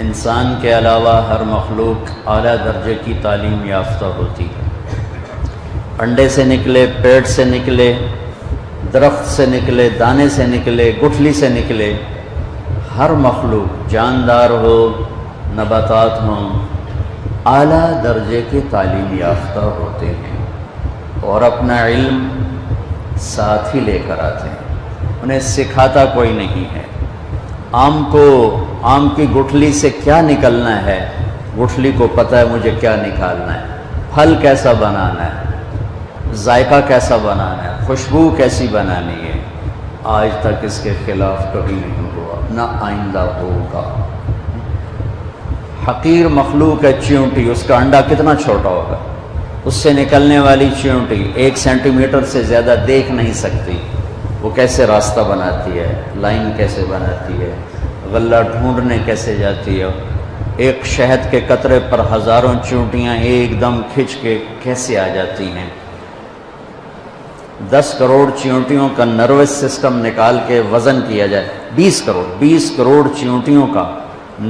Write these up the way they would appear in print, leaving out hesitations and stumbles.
انسان کے علاوہ ہر مخلوق اعلیٰ درجے کی تعلیم یافتہ ہوتی ہے۔ انڈے سے نکلے، پیٹ سے نکلے، درخت سے نکلے، دانے سے نکلے، گٹھلی سے نکلے، ہر مخلوق جاندار ہو، نباتات ہوں، اعلیٰ درجے کے تعلیم یافتہ ہوتے ہیں اور اپنا علم ساتھ ہی لے کر آتے ہیں، انہیں سکھاتا کوئی نہیں ہے۔ آم کی گٹھلی سے کیا نکلنا ہے، گٹھلی کو پتہ ہے مجھے کیا نکالنا ہے، پھل کیسا بنانا ہے، ذائقہ کیسا بنانا ہے، خوشبو کیسی بنانی ہے، آج تک اس کے خلاف کبھی نہیں ہوا، نہ آئندہ ہوگا۔ حقیر مخلوق ہے چیونٹی، اس کا انڈا کتنا چھوٹا ہوگا، اس سے نکلنے والی چیونٹی 1 سینٹی میٹر سے زیادہ دیکھ نہیں سکتی، وہ کیسے راستہ بناتی ہے، لائن کیسے بناتی ہے، غلہ ڈھونڈنے کیسے جاتی ہے، ایک شہد کے قطرے پر ہزاروں چیونٹیاں ایک دم کھنچ کے کیسے آ جاتی ہیں۔ 10 کروڑ چیونٹیوں کا نروس سسٹم نکال کے وزن کیا جائے، 20 کروڑ چیونٹیوں کا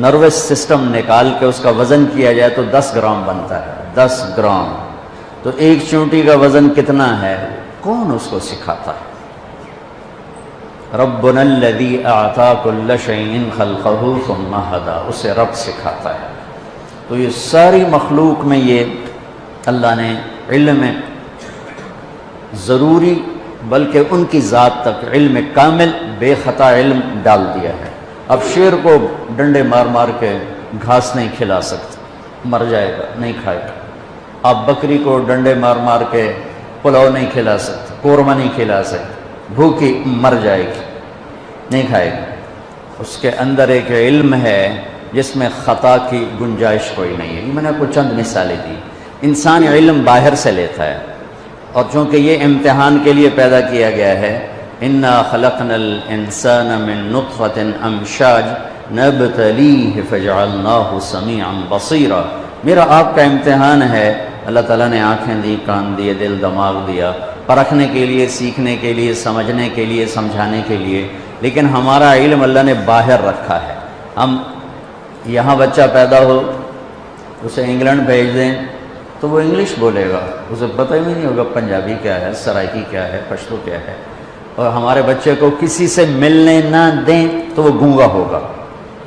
نروس سسٹم نکال کے اس کا وزن کیا جائے تو 10 گرام بنتا ہے، 10 گرام۔ تو ایک چیونٹی کا وزن کتنا ہے، کون اس کو سکھاتا ہے؟ ربنا الذی اعطی کل شیء خلقہ ثم ہدی، اسے رب سکھاتا ہے۔ تو یہ ساری مخلوق میں یہ اللہ نے علم ضروری بلکہ ان کی ذات تک علم کامل بے خطا علم ڈال دیا ہے۔ اب شیر کو ڈنڈے مار مار کے گھاس نہیں کھلا سکتے، مر جائے گا، نہیں کھائے گا۔ آپ بکری کو ڈنڈے مار مار کے پلاؤ نہیں کھلا سکتے، قورمہ نہیں کھلا سکتے، بھوکی مر جائے گی، نہیں کھائے گی۔ اس کے اندر ایک علم ہے جس میں خطا کی گنجائش کوئی نہیں ہے۔ میں نے آپ کو چند مثالیں دی۔ انسان علم باہر سے لیتا ہے، اور چونکہ یہ امتحان کے لیے پیدا کیا گیا ہے، اِنَّا خَلَقْنَا الْإِنسَانَ مِن نُطْفَةٍ أَمْشَاجٍ نَبْتَلِيهِ فَجَعَلْنَاهُ سَمِيعًا بَصِيرًا۔ میرا آپ کا امتحان ہے، اللہ تعالیٰ نے آنکھیں دی، کان دیے، دل دماغ دیا، پرکھنے کے لیے، سیکھنے کے لیے، سمجھنے کے لیے، سمجھانے کے لیے، لیکن ہمارا علم اللہ نے باہر رکھا ہے۔ ہم یہاں بچہ پیدا ہو، اسے انگلینڈ بھیج دیں تو وہ انگلش بولے گا، اسے پتہ ہی نہیں ہوگا پنجابی کیا ہے، سرائکی کیا ہے، پشتو کیا ہے۔ اور ہمارے بچے کو کسی سے ملنے نہ دیں تو وہ گونگا ہوگا،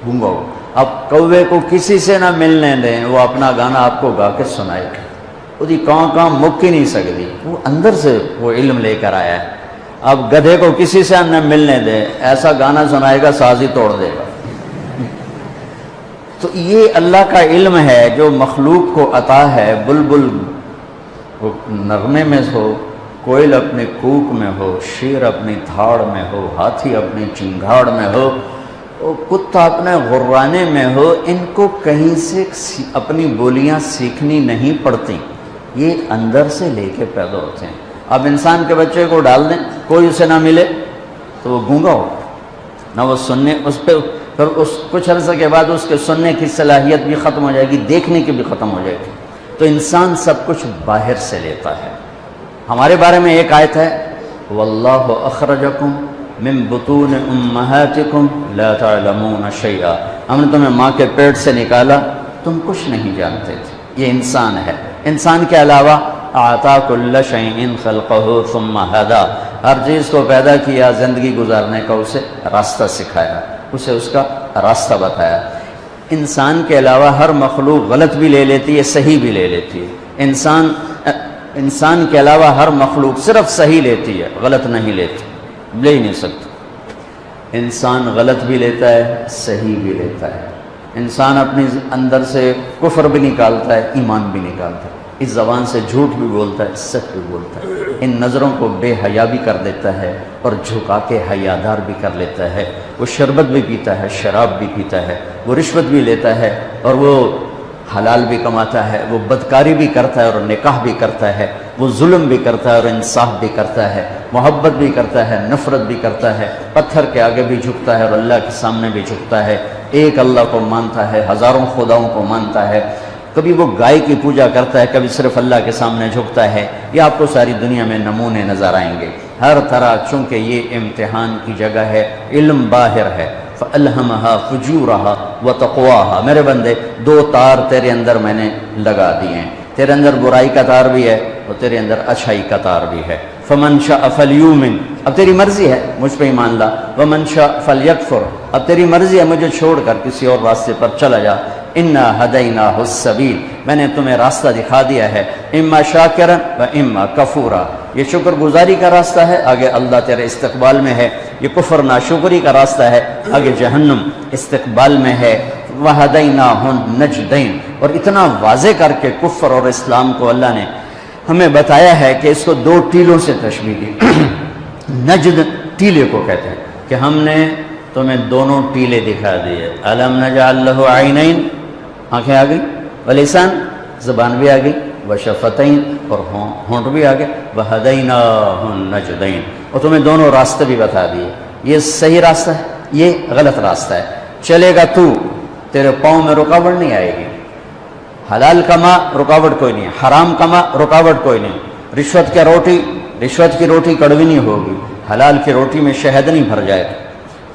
گونگا ہوگا۔ اب کوے کو کسی سے نہ ملنے دیں، وہ اپنا گانا آپ کو گا کے سنائے گا، وہی کہاں مک ہی نہیں سکتی، وہ اندر سے وہ علم لے کر آیا ہے۔ اب گدھے کو کسی سے نہ ملنے دیں، ایسا گانا سنائے گا ساز ہی توڑ دے گا۔ تو یہ اللہ کا علم ہے جو مخلوق کو عطا ہے۔ بلبل وہ نغمے میں ہو، کوئل اپنے کوک میں ہو، شیر اپنی دھاڑ میں ہو، ہاتھی اپنی چنگھاڑ میں ہو، کتا اپنے غرانے میں ہو، ان کو کہیں سے اپنی بولیاں سیکھنی نہیں پڑتی، یہ اندر سے لے کے پیدا ہوتے ہیں۔ اب انسان کے بچے کو ڈال دیں، کوئی اسے نہ ملے تو وہ گونگا ہو، نہ وہ سننے، اس پہ پھر کچھ عرصے کے بعد اس کے سننے کی صلاحیت بھی ختم ہو جائے گی، دیکھنے کی بھی ختم ہو جائے گی۔ تو انسان سب کچھ باہر سے لیتا ہے۔ ہمارے بارے میں ایک آیت ہے، واللہ اخرجکم من بطون امہاتکم لا تعلمون شیئا، ہم نے تمہیں ماں کے پیٹ سے نکالا، تم کچھ نہیں جانتے تھے۔ یہ انسان ہے۔ انسان کے علاوہ اعطا کل شیء خلقہ ثم ہدی، ہر چیز کو پیدا کیا، زندگی گزارنے کا اسے راستہ سکھایا، اسے اس کا راستہ بتایا۔ انسان کے علاوہ ہر مخلوق غلط بھی لے لیتی ہے، صحیح بھی لے لیتی ہے۔ انسان کے علاوہ ہر مخلوق صرف صحیح لیتی ہے، غلط نہیں لیتی، لے ہی نہیں سکتی۔ انسان غلط بھی لیتا ہے، صحیح بھی لیتا ہے۔ انسان اپنے اندر سے کفر بھی نکالتا ہے، ایمان بھی نکالتا ہے، اس زبان سے جھوٹ بھی بولتا ہے، سچ بھی بولتا ہے، ان نظروں کو بے حیا بھی کر دیتا ہے اور جھکا کے حیادار بھی کر لیتا ہے۔ وہ شربت بھی پیتا ہے، شراب بھی پیتا ہے، وہ رشوت بھی لیتا ہے اور وہ حلال بھی کماتا ہے، وہ بدکاری بھی کرتا ہے اور نکاح بھی کرتا ہے، وہ ظلم بھی کرتا ہے اور انصاف بھی کرتا ہے، محبت بھی کرتا ہے، نفرت بھی کرتا ہے، پتھر کے آگے بھی جھکتا ہے اور اللہ کے سامنے بھی جھکتا ہے، ایک اللہ کو مانتا ہے، ہزاروں خداؤں کو مانتا ہے، کبھی وہ گائے کی پوجا کرتا ہے، کبھی صرف اللہ کے سامنے جھکتا ہے۔ یہ آپ کو ساری دنیا میں نمونے نظر آئیں گے ہر طرح، چونکہ یہ امتحان کی جگہ ہے، علم باہر ہے، فَأَلْهَمَهَا فُجُورَهَا وَتَقْوَاهَا، میرے بندے دو تار تیرے اندر میں نے لگا دیے ہیں، تیرے اندر برائی کا تار بھی ہے اور تیرے اندر اچھائی کا تار بھی ہے۔ فَمَنْ شَاءَ فَلْيُؤْمِنْ، اب تیری مرضی ہے مجھ پہ ایمان لا، وَمَنْ شَاءَ فَلْيَكْفُرْ، اب تیری مرضی ہے مجھے چھوڑ کر کسی اور راستے پر چلا جا۔ اِنَّا هَدَيْنَاهُ السَّبِيلَ، میں نے تمہیں راستہ دکھا دیا ہے، اما شاکرا و اما کفورا، یہ شکر گزاری کا راستہ ہے، آگے اللہ تیرے استقبال میں ہے، یہ کفر ناشکری کا راستہ ہے، آگے جہنم استقبال میں ہے۔ وَهَدَيْنَاهُ النَّجْدَيْنِ، اور اتنا واضح کر کے کفر اور اسلام کو اللہ نے ہمیں بتایا ہے کہ اس کو دو ٹیلوں سے تشبیہ دی۔ نجد ٹیلے کو کہتے ہیں کہ ہم نے تمہیں دونوں ٹیلے دکھا دیے۔ أَلَمْ نَجْعَلْ لَهُ عَيْنَيْن، آنکھیں آ گئی، وَلِسَان، زبان بھی آ گئی، وَشَفَتَيْن، اور ہونٹ بھی آ گئے، وَهَدَيْنَاهُ النَّجْدَيْنِ، اور تمہیں دونوں راستے بھی بتا دیے، یہ صحیح راستہ ہے، یہ غلط راستہ ہے، چلے گا تو تیرے پاؤں میں رکاوٹ نہیں آئے گی، حلال کما رکاوٹ کوئی نہیں، حرام کما رکاوٹ کوئی نہیں، رشوت کی روٹی کڑوی نہیں ہوگی، حلال کی روٹی میں شہد نہیں بھر جائے گا،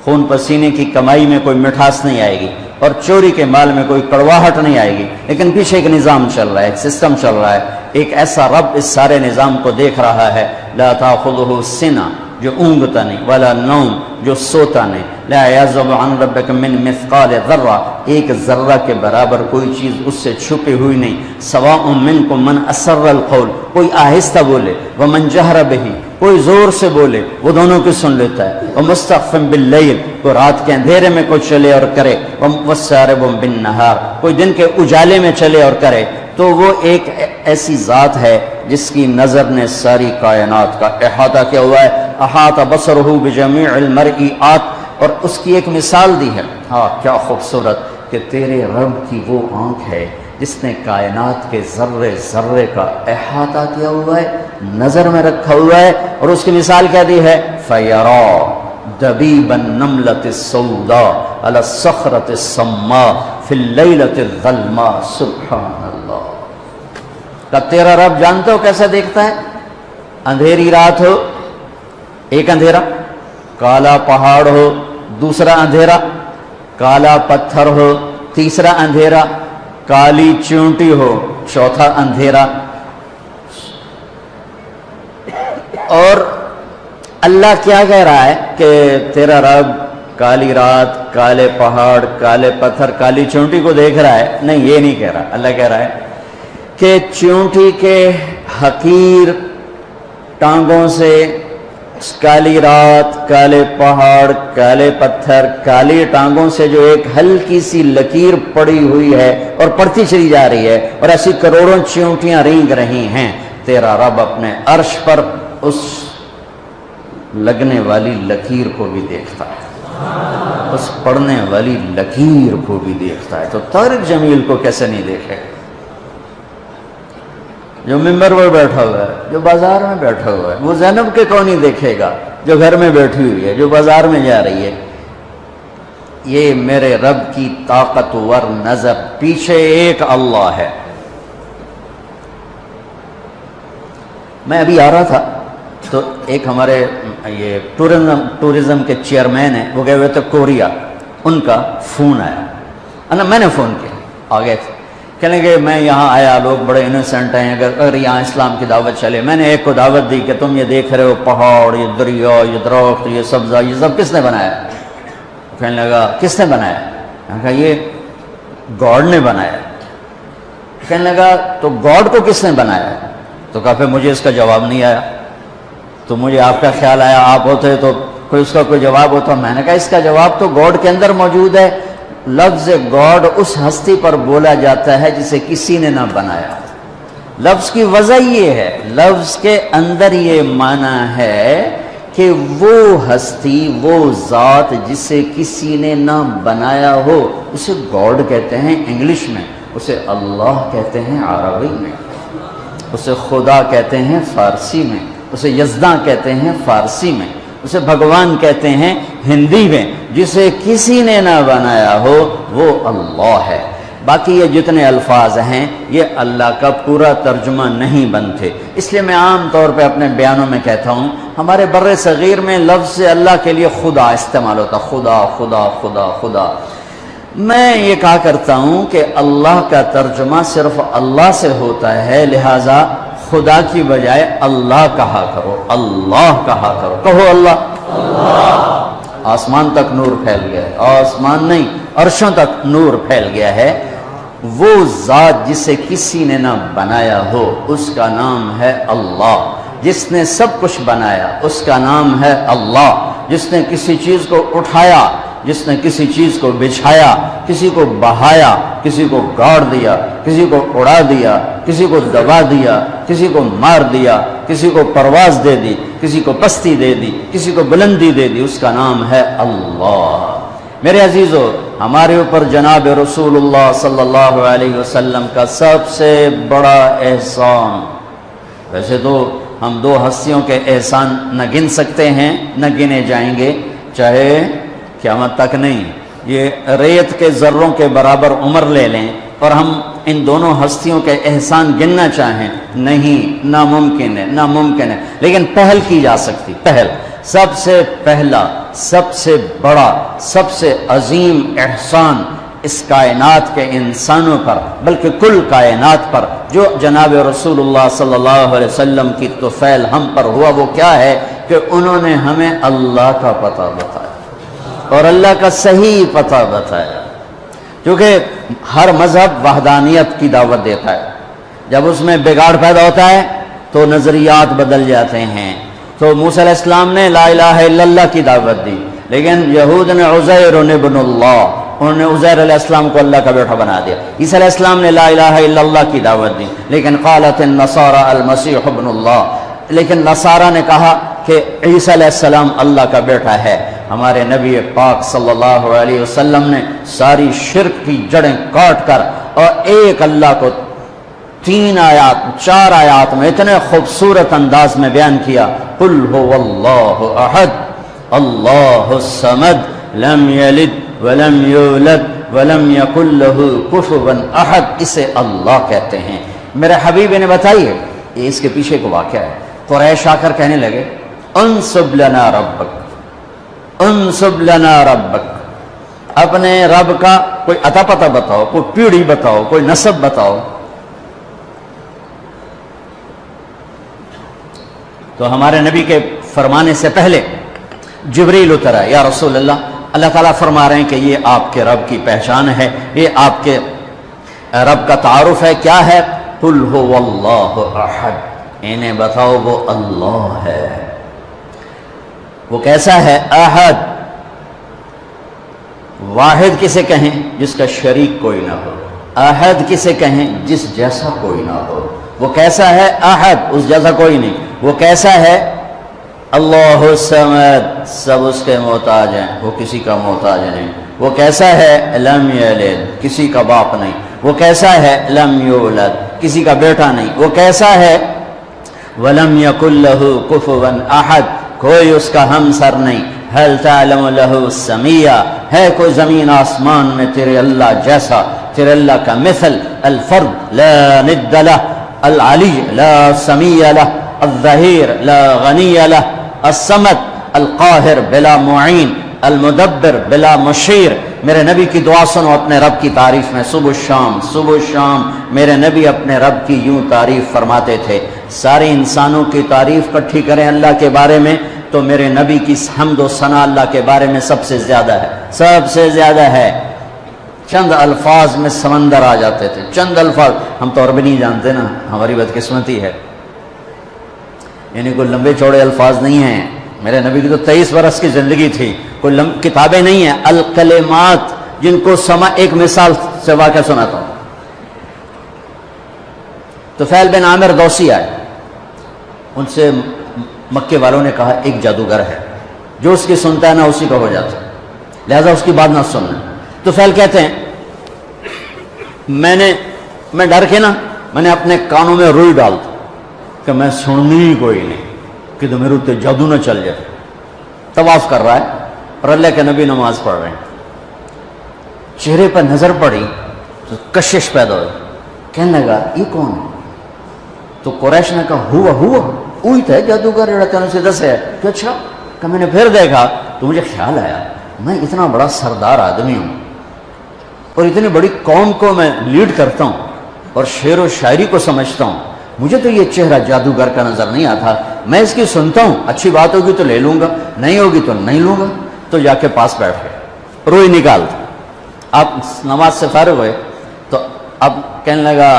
خون پسینے کی کمائی میں کوئی مٹھاس نہیں آئے گی، اور چوری کے مال میں کوئی کڑواہٹ نہیں آئے گی، لیکن پیچھے ایک نظام چل رہا ہے، ایک سسٹم چل رہا ہے، ایک ایسا رب اس سارے نظام کو دیکھ رہا ہے، لا تاخذہ سنہ، جو اونگتا نہیں، ولا نوم، جو سوتا نہیں، لا یعزب عن ربک من مثقال ذرہ، ایک ذرہ کے برابر کوئی چیز اس سے چھپی ہوئی نہیں، سواء منکم من اسر القول، کوئی آہستہ بولے، ومن جہر بہ، کوئی زور سے بولے، وہ دونوں کی سن لیتا ہے، ومستخف باللیل، کوئی رات کے اندھیرے میں کوئی چلے اور کرے، وسارب بالنہار، کوئی دن کے اجالے میں چلے اور کرے، تو وہ ایک ایسی ذات ہے جس کی نظر نے ساری کائنات کا احاطہ کیا ہوا ہے، احاط بصرہ بجمیع المرئیات، اور اس کی ایک مثال دی ہے، ہاں کیا خوبصورت، کہ تیرے رب کی وہ آنکھ ہے جس نے کائنات کے ذرے ذرے کا احاطہ کیا ہوا ہے، نظر میں رکھا ہوا ہے، اور اس کی مثال کیا دی ہے، فَيَرَى دَبِيبَ النَّمْلَةِ السَّوْدَاء عَلَى الصَّخْرَةِ الصَّمَّاءِ فِي اللَّيْلَةِ الظَّلْمَاءِ سبحان اللہ۔ کہ تیرا رب جانتے ہو کیسا دیکھتا ہے، اندھیری رات ہو، ایک اندھیرا، کالا پہاڑ ہو، دوسرا اندھیرا، کالا پتھر ہو، تیسرا اندھیرا، کالی چونٹی ہو، چوتھا اندھیرا، اور اللہ کیا کہہ رہا ہے کہ تیرا رب کالی رات، کالے پہاڑ، کالے پتھر، کالی چونٹی کو دیکھ رہا ہے؟ نہیں، یہ نہیں کہہ رہا، اللہ کہہ رہا ہے کہ چونٹی کے حقیر ٹانگوں سے کالی رات، کالے پہاڑ، کالے پتھر، کالی ٹانگوں سے جو ایک ہلکی سی لکیر پڑی ہوئی ہے اور پڑتی چلی جا رہی ہے، اور ایسی کروڑوں چونٹیاں رینگ رہی ہیں، تیرا رب اپنے عرش پر اس لگنے والی لکیر کو بھی دیکھتا ہے، اس پڑنے والی لکیر کو بھی دیکھتا ہے، تو طارق جمیل کو کیسے نہیں دیکھے، جو ممبر پر بیٹھا ہوا ہے، جو بازار میں بیٹھا ہوا ہے، وہ زینب کے کون نہیں دیکھے گا جو گھر میں بیٹھی ہوئی ہے، جو بازار میں جا رہی ہے۔ یہ میرے رب کی طاقتور نظر، پیچھے ایک اللہ ہے۔ میں ابھی آ رہا تھا تو ایک ہمارے یہ ٹورزم کے چیئرمین ہیں، وہ گئے ہوئے تھے کوریا، ان کا فون آیا، میں نے فون کیا، آ گئے تھے، کہنے کہ میں یہاں آیا، لوگ بڑے انوسینٹ ہیں، اگر یہاں اسلام کی دعوت چلے، میں نے ایک کو دعوت دی کہ تم یہ دیکھ رہے ہو پہاڑ، یہ دریا، یہ درخت، یہ سبزہ، یہ سب کس نے بنایا؟ کہنے لگا کس نے بنایا؟ میں نے کہا یہ گاڈ نے بنایا۔ کہنے لگا تو گاڈ کو کس نے بنایا؟ تو کہا پھر مجھے اس کا جواب نہیں آیا، تو مجھے آپ کا خیال آیا آپ ہوتے تو کوئی اس کا کوئی جواب ہوتا۔ میں نے کہا اس کا جواب تو گاڈ کے اندر موجود ہے، لفظ گاڈ اس ہستی پر بولا جاتا ہے جسے کسی نے نہ بنایا۔ لفظ کی وجہ یہ ہے، لفظ کے اندر یہ معنی ہے کہ وہ ہستی، وہ ذات جسے کسی نے نہ بنایا ہو، اسے گاڈ کہتے ہیں انگلش میں، اسے اللہ کہتے ہیں عربی میں، اسے خدا کہتے ہیں فارسی میں، اسے یزداں کہتے ہیں فارسی میں، اسے بھگوان کہتے ہیں ہندی میں۔ جسے کسی نے نہ بنایا ہو وہ اللہ ہے۔ باقی یہ جتنے الفاظ ہیں یہ اللہ کا پورا ترجمہ نہیں بنتے، اس لیے میں عام طور پہ اپنے بیانوں میں کہتا ہوں ہمارے بر صغیر میں لفظ اللہ کے لیے خدا استعمال ہوتا، خدا خدا خدا خدا۔ میں یہ کہا کرتا ہوں کہ اللہ کا ترجمہ صرف اللہ سے ہوتا ہے، لہٰذا خدا کی بجائے اللہ کہا کرو، اللہ کہا کرو، کہو اللہ۔ آسمان تک نور پھیل گیا ہے، آسمان نہیں عرشوں تک نور پھیل گیا ہے۔ وہ ذات جسے کسی نے نہ بنایا ہو اس کا نام ہے اللہ، جس نے سب کچھ بنایا اس کا نام ہے اللہ، جس نے کسی چیز کو اٹھایا، جس نے کسی چیز کو بچھایا، کسی کو بہایا، کسی کو گاڑ دیا، کسی کو اڑا دیا، کسی کو دبا دیا، کسی کو مار دیا، کسی کو پرواز دے دی، کسی کو پستی دے دی، کسی کو بلندی دے دی، اس کا نام ہے اللہ۔ میرے عزیزو، ہمارے اوپر جناب رسول اللہ صلی اللہ علیہ وسلم کا سب سے بڑا احسان، ویسے تو ہم دو ہستیوں کے احسان نہ گن سکتے ہیں، نہ گنے جائیں گے، چاہے قیامت تک نہیں، یہ ریت کے ذروں کے برابر عمر لے لیں اور ہم ان دونوں ہستیوں کے احسان گننا چاہیں، نہیں، ناممکن ہے، ناممکن ہے، لیکن پہل کی جا سکتی، پہل، سب سے پہلا، سب سے بڑا، سب سے عظیم احسان اس کائنات کے انسانوں پر بلکہ کل کائنات پر جو جناب رسول اللہ صلی اللہ علیہ وسلم کی طفیل ہم پر ہوا، وہ کیا ہے کہ انہوں نے ہمیں اللہ کا پتہ بتایا اور اللہ کا صحیح پتہ بتایا، کیونکہ ہر مذہب وحدانیت کی دعوت دیتا ہے، جب اس میں بگاڑ پیدا ہوتا ہے تو نظریات بدل جاتے ہیں۔ تو موسیٰ علیہ السلام نے لا الہ الا اللہ کی دعوت دی، لیکن یہود نے عزیر ابن اللہ، انہوں نے عزیر علیہ السلام کو اللہ کا بیٹا بنا دیا۔ عیسیٰ علیہ السلام نے لا الہ الا اللہ کی دعوت دی، لیکن قالت النصارى المسیح ابن اللہ، لیکن نصارہ نے کہا کہ عیسیٰ علیہ السلام اللہ کا بیٹا ہے۔ ہمارے نبی پاک صلی اللہ علیہ وسلم نے ساری شرک کی جڑیں کاٹ کر اور ایک اللہ کو 3 آیات 4 آیات میں اتنے خوبصورت انداز میں بیان کیا، قل هو اللہ احد اللہ الصمد لم یلد ولم یولد ولم یکن له کفوا احد، اسے اللہ کہتے ہیں۔ میرے حبیب نے بتائیے، یہ اس کے پیچھے کو واقعہ ہے، قریش آ کر کہنے لگے انصب لنا ربک، انصب لنا ربک، اپنے رب کا کوئی عطا پتہ بتاؤ، کوئی پیڑھی بتاؤ، کوئی نسب بتاؤ۔ تو ہمارے نبی کے فرمانے سے پہلے جبریل اترا، یا رسول اللہ، اللہ تعالیٰ فرما رہے ہیں کہ یہ آپ کے رب کی پہچان ہے، یہ آپ کے رب کا تعارف ہے، کیا ہے؟ قل هو اللہ احد، انہیں بتاؤ وہ اللہ ہے۔ وہ کیسا ہے؟ احد، واحد کسے کہیں؟ جس کا شریک کوئی نہ ہو۔ احد کسے کہیں؟ جس جیسا کوئی نہ ہو۔ وہ کیسا ہے؟ احد، اس جیسا کوئی نہیں۔ وہ کیسا ہے؟ اللہ الصمد، سب اس کے محتاج ہیں، وہ کسی کا محتاج نہیں۔ وہ کیسا ہے؟ لم یلد، کسی کا باپ نہیں۔ وہ کیسا ہے؟ لم یولد، کسی کا بیٹا نہیں۔ وہ کیسا ہے؟ ولم یکن لہ کفوا احد، کوئی اس کا ہمسر نہیں۔ هل تعلم له سمیہ، ہے کوئی زمین آسمان میں تیرے اللہ جیسا، تیرے اللہ کا مثل؟ الفرد لا ند لہ، العلی لا سمیہ لہ، الظہیر لا غنی لہ، الصمد القاہر بلا معین، المدبر بلا مشیر۔ میرے نبی کی دعا سنو اپنے رب کی تعریف میں، صبح شام صبح شام میرے نبی اپنے رب کی یوں تعریف فرماتے تھے۔ سارے انسانوں کی تعریف کٹھی کریں اللہ کے بارے میں تو میرے نبی کی حمد و ثنا اللہ کے بارے میں سب سے زیادہ ہے، سب سے زیادہ ہے۔ چند الفاظ میں سمندر آ جاتے تھے، چند الفاظ، ہم تو عربی نہیں جانتے نا، ہماری بدقسمتی ہے، یعنی کوئی لمبے چوڑے الفاظ نہیں ہیں۔ میرے نبی کی تو 23 برس کی زندگی تھی، کوئی کتابیں نہیں ہیں، الکلمات، جن کو ایک مثال سے واقعہ سناتا ہوں۔ طفیل بن عامر دوسی آئے، ان سے مکے والوں نے کہا ایک جادوگر ہے، جو اس کی سنتا ہے نا اسی کا ہو جاتا ہے، لہذا اس کی بات نہ سننا۔ طفیل کہتے ہیں میں ڈر کے نا میں نے اپنے کانوں میں روئی ڈال دی کہ میں سننی ہی کوئی نہیں، کہ تو میرے اتنے جادو نہ چل جائے۔ طواف کر رہا ہے اور اللہ کے نبی نماز پڑھ رہے ہیں، چہرے پر نظر پڑی تو تو کشش پیدا ہوئی. کہنے لگا یہ کون ہے؟ تو قریش نے کہا ہوا وہی تھا جادوگر جڑا تینوں سے دس ہے. کہ اچھا. کہ میں نے پھر دیکھا تو مجھے خیال آیا میں اتنا بڑا سردار آدمی ہوں اور اتنی بڑی قوم کو میں لیڈ کرتا ہوں اور شعر و شاعری کو سمجھتا ہوں, مجھے تو یہ چہرہ جادوگر کا نظر نہیں آتا. میں اس کی سنتا ہوں, اچھی بات ہوگی تو لے لوں گا, نہیں ہوگی تو نہیں لوں گا. تو جا کے پاس بیٹھ گئے, روئی نکال. آپ نماز سے فارغ ہوئے تو اب کہنے لگا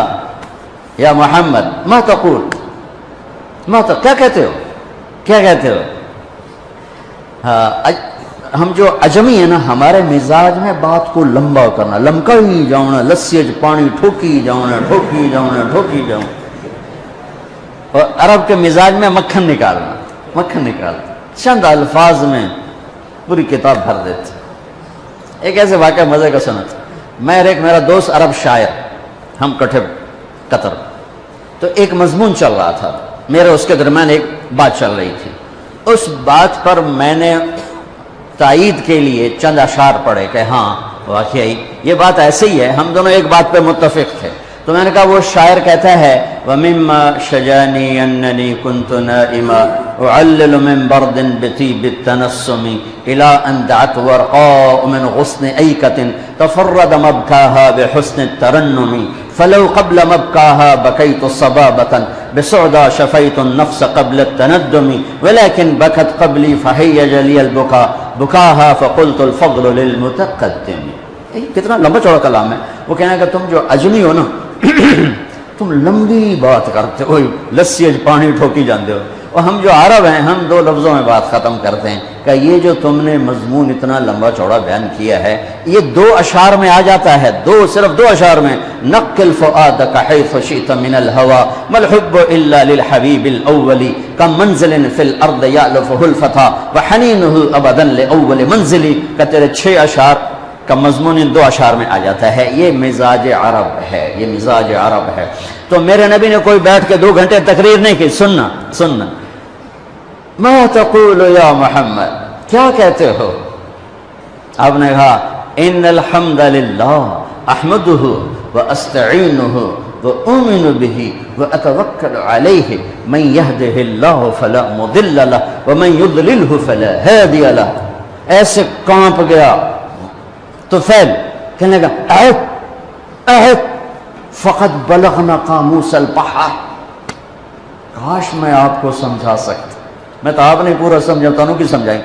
یا محمد ما تقول, کیا کہتے ہو. ہم جو عجمی ہیں نا, ہمارے مزاج میں بات کو لمبا کرنا, لمکا ہی جاؤنا, لسی پانی ٹھوکی جاؤنا. اور عرب کے مزاج میں مکھن نکالنا, چند الفاظ میں پوری کتاب بھر دیتے. ایک ایسے واقعہ مزے کا سنا تھا. میرا دوست عرب شاعر, ہم کٹھے قطر, تو ایک مضمون چل رہا تھا, میرے اس کے درمیان ایک بات چل رہی تھی. اس بات پر میں نے تائید کے لیے چند اشعار پڑھے کہ ہاں واقعی یہ بات ایسے ہی ہے, ہم دونوں ایک بات پہ متفق تھے. تو میں نے کہا وہ شاعر کہتا ہے وَمِمَّا شَجَانِي أَنَّنِي كُنْتُ نَائِمًا أُعَلِّلُ مِنْ بَرْدٍ بِطِيبِ التَّنَسُّمِ إِلَىٰ أَنْ دَعَتْ وَرْقَاءُ مِنْ غُصْنِ أَيْكَةٍ تَفَرَّدَ مَبْكَاهَا بِحُسْنِ التَّرَنُّمِ فَلَوْ قَبْلَ مَبْكَاهَا بَكَيْتُ صَبَابَةً بِسُعْدَى شَفَيْتُ النَّفْسَ قَبْلَ التَّنَدُّمِ وَلَكِنْ بَكَتْ قَبْلِي فَهَيَّجَ لِيَ الْبُكَاءُ بُكَاهَا فَقُلْتُ الْفَضْلُ لِلْمُتَقَدِّمِ. کتنا لمبا چوڑا کلام ہے. وہ کہنا کہ تم جو عجمی ہو نا, تم لمبی بات کرتے ہو, لسی پانی ٹھوکی جانتے ہو, اور ہم جو عرب ہیں ہم دو لفظوں میں بات ختم کرتے ہیں. کہ یہ جو تم نے مضمون اتنا لمبا چوڑا بیان کیا ہے یہ 2 اشعار میں آ جاتا ہے, صرف 2 اشعار میں. نقل فؤادک حیث شئت من الہوى ما الحب الا للحبیب الاول کم منزل فی الارض یألفہ الفتى وحنینہ ابدا لأول منزل. کہ تیرے 6 اشعار کا مضمون ان 2 اشعار میں آ جاتا ہے. یہ مزاج عرب ہے, تو میرے نبی نے کوئی بیٹھ کے 2 گھنٹے تقریر نہیں کی. سننا ما تقول یا محمد, کیا کہتے ہو. آپ نے کہا ان الحمد للہ احمدہ واستعینہ وأؤمن به وأتوکل علیہ من یہدہ اللہ فلا مضل لہ ومن یضللہ فلا ہادی لہ. ایسے کانپ گیا تو فعل کہنے لگا اعد فقط بلغنا قاموس البحر. کاش میں آپ کو سمجھا سکتا, میں تو آپ نے پورا سمجھاتا ہوں کہ سمجھائیں.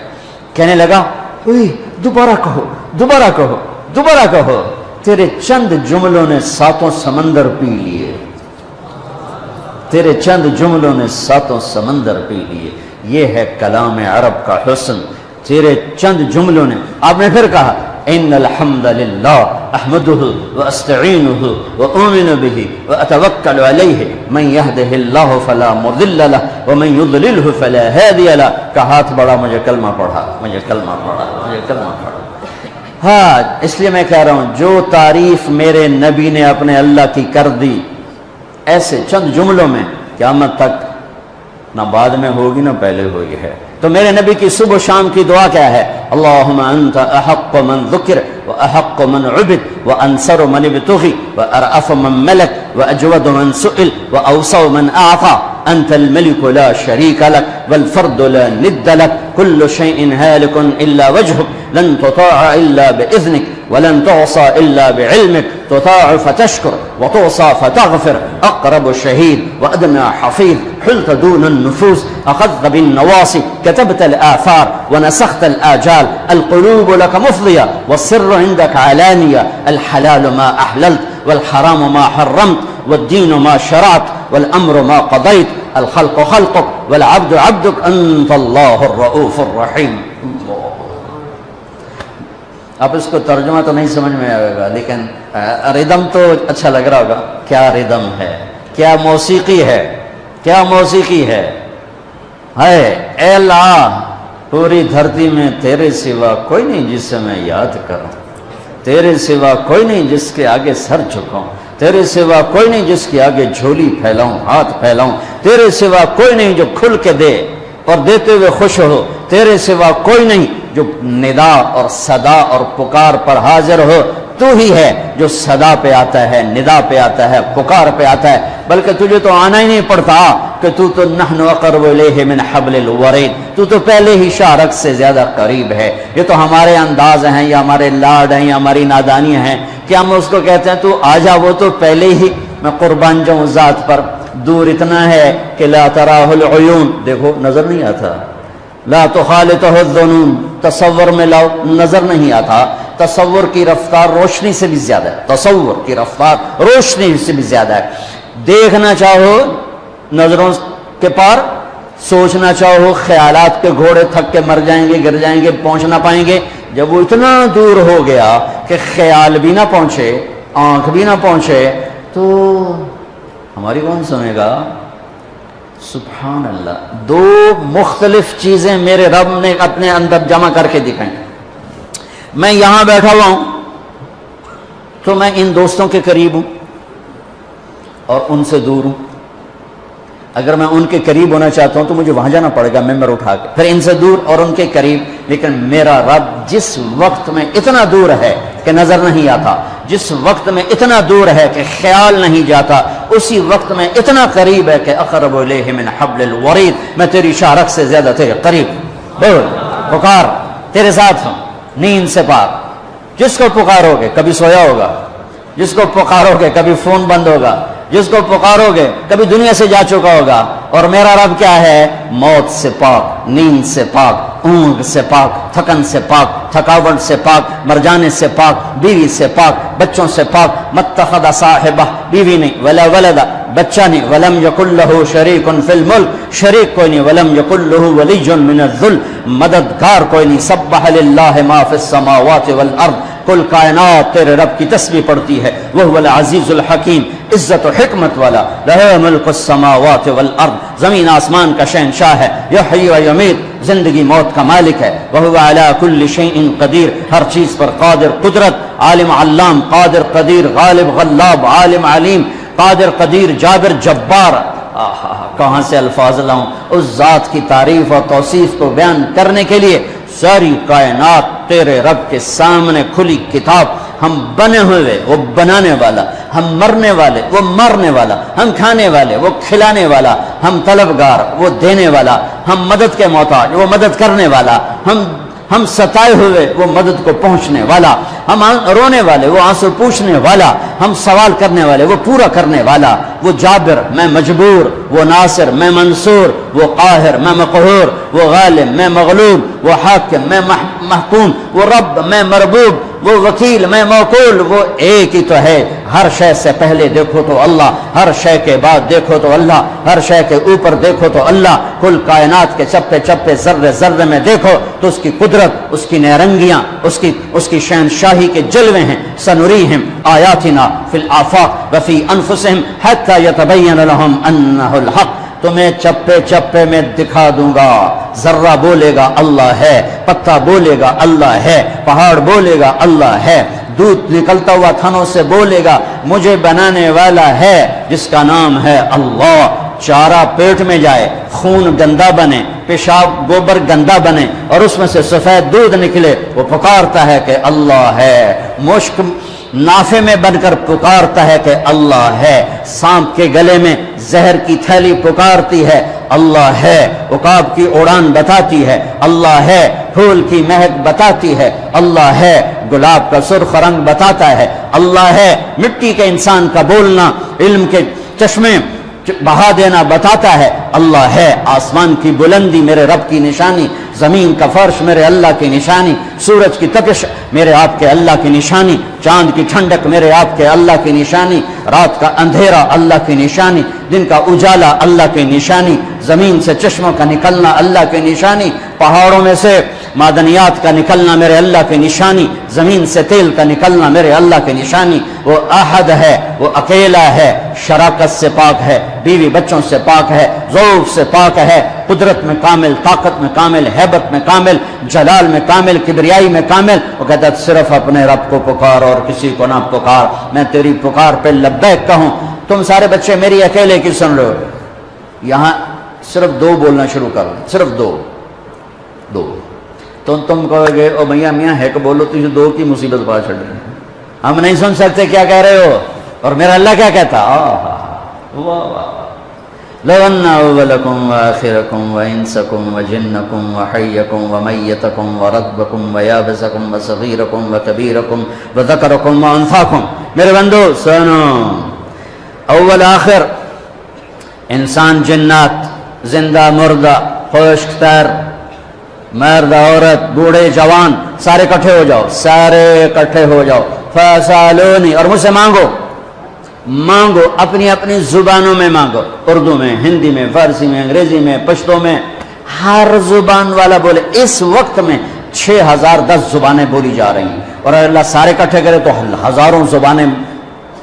کہنے لگا دوبارہ کہو. تیرے چند جملوں نے 7 سمندر پی لیے. یہ ہے کلام عرب کا حسن. تیرے چند جملوں نے. آپ نے پھر کہا ان الحمد للہ احمدہ واستعینہ واؤمن بہ واتوکل علیہ من یہدہ اللہ فلا مضل لہ ومن یضللہ فلا ہادی لہ. کا ہاتھ بڑھا, مجھے کلمہ پڑھا. ہاں, اس لیے میں کہہ رہا ہوں جو تعریف میرے نبی نے اپنے اللہ کی کر دی ایسے چند جملوں میں, قیامت تک نہ بعد میں ہوگی نہ پہلے ہوئی ہے. تو میرے نبی کی صبح و شام کی دعا کیا ہے؟ اللہم انت احق من ذکر واحق من عبد وانصر من ابتغی وارأف من ملک واجود من سئل واوسع من اعطى انت الملك لا شريك لك والفرد لا ند لك كل شيء هالك الا وجهك لن تطاع الا باذنك ولن تعصى الا بعلمك تطاع فتشكر وتعصى فتغفر اقرب شهيد وادنى حفيظ حلت دون النفوس اخذت بالنواصي كتبت الآثار ونسخت الآجال القلوب لك مفضية والسر عندك علانية الحلال ما أحللت والحرام ما حرمت والدين ما شرعت والأمر ما قضيت الخلق خلقك والعبد عبدك أنت الله الرؤوف الرحيم. اب اس کو ترجمہ تو نہیں سمجھ میں آئے گا, لیکن ردم تو اچھا لگ رہا ہوگا. کیا ردم ہے, کیا موسیقی ہے. اے اللہ, پوری دھرتی میں تیرے سوا کوئی نہیں جس سے میں یاد کروں, تیرے سوا کوئی نہیں جس کے آگے سر جھکاؤں, تیرے سوا کوئی نہیں جس کے آگے جھولی پھیلاؤں, ہاتھ پھیلاؤں, تیرے سوا کوئی نہیں جو کھل کے دے اور دیتے ہوئے خوش ہو, تیرے سوا کوئی نہیں جو ندا اور صدا اور پکار پر حاضر ہو, تو ہی ہے جو صدا پہ آتا ہے، ندا پہ آتا ہے، پکار پہ آتا ہے، بلکہ تجھے تو آنا ہی نہیں پڑتا کہ تو نحن اقرب الیہ من حبل الورید، تو پہلے ہی شارک سے زیادہ قریب ہے۔ یہ تو ہمارے انداز ہیں یا ہمارے لاڈ ہیں یا ہماری نادانیاں ہیں کہ ہم اس کو کہتے ہیں تو آ جا، وہ تو پہلے ہی میں قربان جاؤں ذات پر، دور اتنا ہے کہ لا تراہ العیون، دیکھو نظر نہیں آتا، لا تخالطہ الظنون، تصور میں لاؤ نظر نہیں آتا، تصور کی رفتار روشنی سے بھی زیادہ ہے، تصور کی رفتار روشنی سے بھی زیادہ ہے۔ دیکھنا چاہو نظروں کے پار، سوچنا چاہو خیالات کے گھوڑے تھک کے مر جائیں گے، گر جائیں گے، پہنچ نہ پائیں گے۔ جب وہ اتنا دور ہو گیا کہ خیال بھی نہ پہنچے، آنکھ بھی نہ پہنچے، تو ہماری کون سنے گا؟ سبحان اللہ، دو مختلف چیزیں میرے رب نے اپنے اندر جمع کر کے دکھائیں۔ میں یہاں بیٹھا ہوا ہوں تو میں ان دوستوں کے قریب ہوں اور ان سے دور ہوں۔ اگر میں ان کے قریب ہونا چاہتا ہوں تو مجھے وہاں جانا پڑے گا ممبر اٹھا کے، پھر ان سے دور اور ان کے قریب۔ لیکن میرا رب جس وقت میں اتنا دور ہے کہ نظر نہیں آتا، جس وقت میں اتنا دور ہے کہ خیال نہیں جاتا، اسی وقت میں اتنا قریب ہے کہ اقرب الیہ من حبل الورید، میں تیری شارک سے زیادہ تیرے قریب۔ بول، پکار، تیرے ساتھ ہوں، نیند سے پاک۔ جس کو پکارو گے کبھی سویا ہوگا، جس کو پکارو گے کبھی فون بند ہوگا، جس کو پکارو گے کبھی دنیا سے جا چکا ہوگا۔ اور میرا رب کیا ہے؟ موت سے پاک، نیند سے پاک، اونگ سے پاک، تھکن سے پاک، تھکاوٹ سے پاک، مر جانے سے پاک، بیوی سے پاک، بچوں سے پاک۔ متخذ صاحبہ، بیوی نہیں، ولا ولدا، بچہ نہیں، ولم یکن لہ شریک فی الملک، شریک کوئی نہیں، ولم یکن لہ ولی من الذل، مددگار کوئی نہیں۔ سبح للہ ما فی السماوات والارض، کل کائنات تیرے رب کی تسبیح پڑتی ہے۔ وہو العزیز الحکیم، عزت و حکمت والا۔ لہ ملک السماوات والارض، زمین آسمان کا شہنشاہ ہے۔ یحیی و یمیت، زندگی موت کا مالک ہے۔ وہو علی کل شیء قدیر، ہر چیز پر قادر، قدرت، عالم علام، قادر قدیر، غالب غلاب، عالم علیم، قادر قدیر، جابر جبار۔ کہاں سے الفاظ لاؤں اس ذات کی تعریف اور توصیف کو بیان کرنے کے لیے؟ ساری کائنات تیرے رب کے سامنے کھلی کتاب۔ ہم بنے ہوئے، وہ بنانے والا، ہم مرنے والے، وہ مرنے والا، ہم کھانے والے، وہ کھلانے والا، ہم طلبگار، وہ دینے والا، ہم مدد کے محتاج، وہ مدد کرنے والا، ہم ستائے ہوئے، وہ مدد کو پہنچنے والا، ہم رونے والے، وہ آنسو پوچھنے والا، ہم سوال کرنے والے، وہ پورا کرنے والا، وہ جابر، میں مجبور، وہ ناصر، میں منصور، وہ قاہر، میں مقہور، وہ غالب، میں مغلوب، وہ حاکم، میں محکوم، وہ رب، میں مربوب، وہ وکیل، میں موکول۔ وہ ایک ہی تو ہے۔ ہر شے سے پہلے دیکھو تو اللہ، ہر شے کے بعد دیکھو تو اللہ، ہر شے کے اوپر دیکھو تو اللہ، کل کائنات کے چپے چپے، ذرے ذرے میں دیکھو تو اس کی قدرت، اس کی نیرنگیاں، اس کی شہنشاہی کے جلوے ہیں۔ سنریہم آیاتنا فی الآفاق وفی انفسہم حتی یتبین لہم انہ الحق، تمہیں چپے چپے میں دکھا دوں گا۔ ذرہ بولے گا اللہ ہے، پتا بولے گا اللہ ہے، پہاڑ بولے گا اللہ ہے، دودھ نکلتا ہوا تھنوں سے بولے گا مجھے بنانے والا ہے جس کا نام ہے اللہ۔ چارہ پیٹ میں جائے، خون گندا بنے، پیشاب گوبر گندا بنے اور اس میں سے سفید دودھ نکلے، وہ پکارتا ہے کہ اللہ ہے۔ مشک نافے میں بن کر پکارتا ہے کہ اللہ ہے۔ سانپ کے گلے میں زہر کی تھیلی پکارتی ہے اللہ ہے۔ عقاب کی اڑان بتاتی ہے اللہ ہے۔ پھول کی مہک بتاتی ہے اللہ ہے۔ گلاب کا سرخ رنگ بتاتا ہے اللہ ہے۔ مٹی کے انسان کا بولنا، علم کے چشمے بہا دینا بتاتا ہے اللہ ہے۔ آسمان کی بلندی میرے رب کی نشانی، زمین کا فرش میرے اللہ کی نشانی، سورج کی تپش میرے آپ کے اللہ کی نشانی، چاند کی ٹھنڈک میرے آپ کے اللہ کی نشانی، رات کا اندھیرا اللہ کی نشانی، دن کا اجالا اللہ کی نشانی، زمین سے چشموں کا نکلنا اللہ کی نشانی، پہاڑوں میں سے معدنیات کا نکلنا میرے اللہ کی نشانی، زمین سے تیل کا نکلنا میرے اللہ کی نشانی۔ وہ احد ہے، وہ اکیلا ہے، شراکت سے پاک ہے، بیوی بچوں سے پاک ہے، ذوق سے پاک ہے، قدرت میں کامل، طاقت میں کامل، ہیبت میں کامل، جلال میں کامل، کبریائی میں کامل۔ وہ کہتا ہے صرف اپنے رب کو پکار اور کسی کو نہ پکار، میں تیری پکار پہ لبیک کہوں۔ تم سارے بچے میری اکیلے کی سن رہے ہو، یہاں صرف دو بولنا شروع کرو، صرف دو۔ تو تم کہو گے او بھیا میاں ہے کہ بولو، تجھے دو کی مصیبت پا چھڑ رہی ہے۔ ہم نہیں سن سکتے کیا کہہ رہے ہو، اور میرا اللہ کیا کہتا، واہ واہ، لو ان اولکم وآخرکم وانسکم وجنکم وحیکم ومیتکم ورطبکم ویابسکم وصغیرکم وکبیرکم وذکرکم وانثاکم. میرے بندو سنو، اول آخر، انسان جنات، زندہ مردہ، خشک تر، مرد عورت، بوڑھے جوان، سارے اکٹھے ہو جاؤ، سارے اکٹھے ہو جاؤ. فسالونی، اور مجھ سے مانگو، مانگو اپنی اپنی زبانوں میں مانگو، اردو میں، ہندی میں، فارسی میں، انگریزی میں، پشتو میں، ہر زبان والا بولے. اس وقت میں 6010 زبانیں بولی جا رہی ہیں، اور اگر اللہ سارے اکٹھے کرے تو ہزاروں زبانیں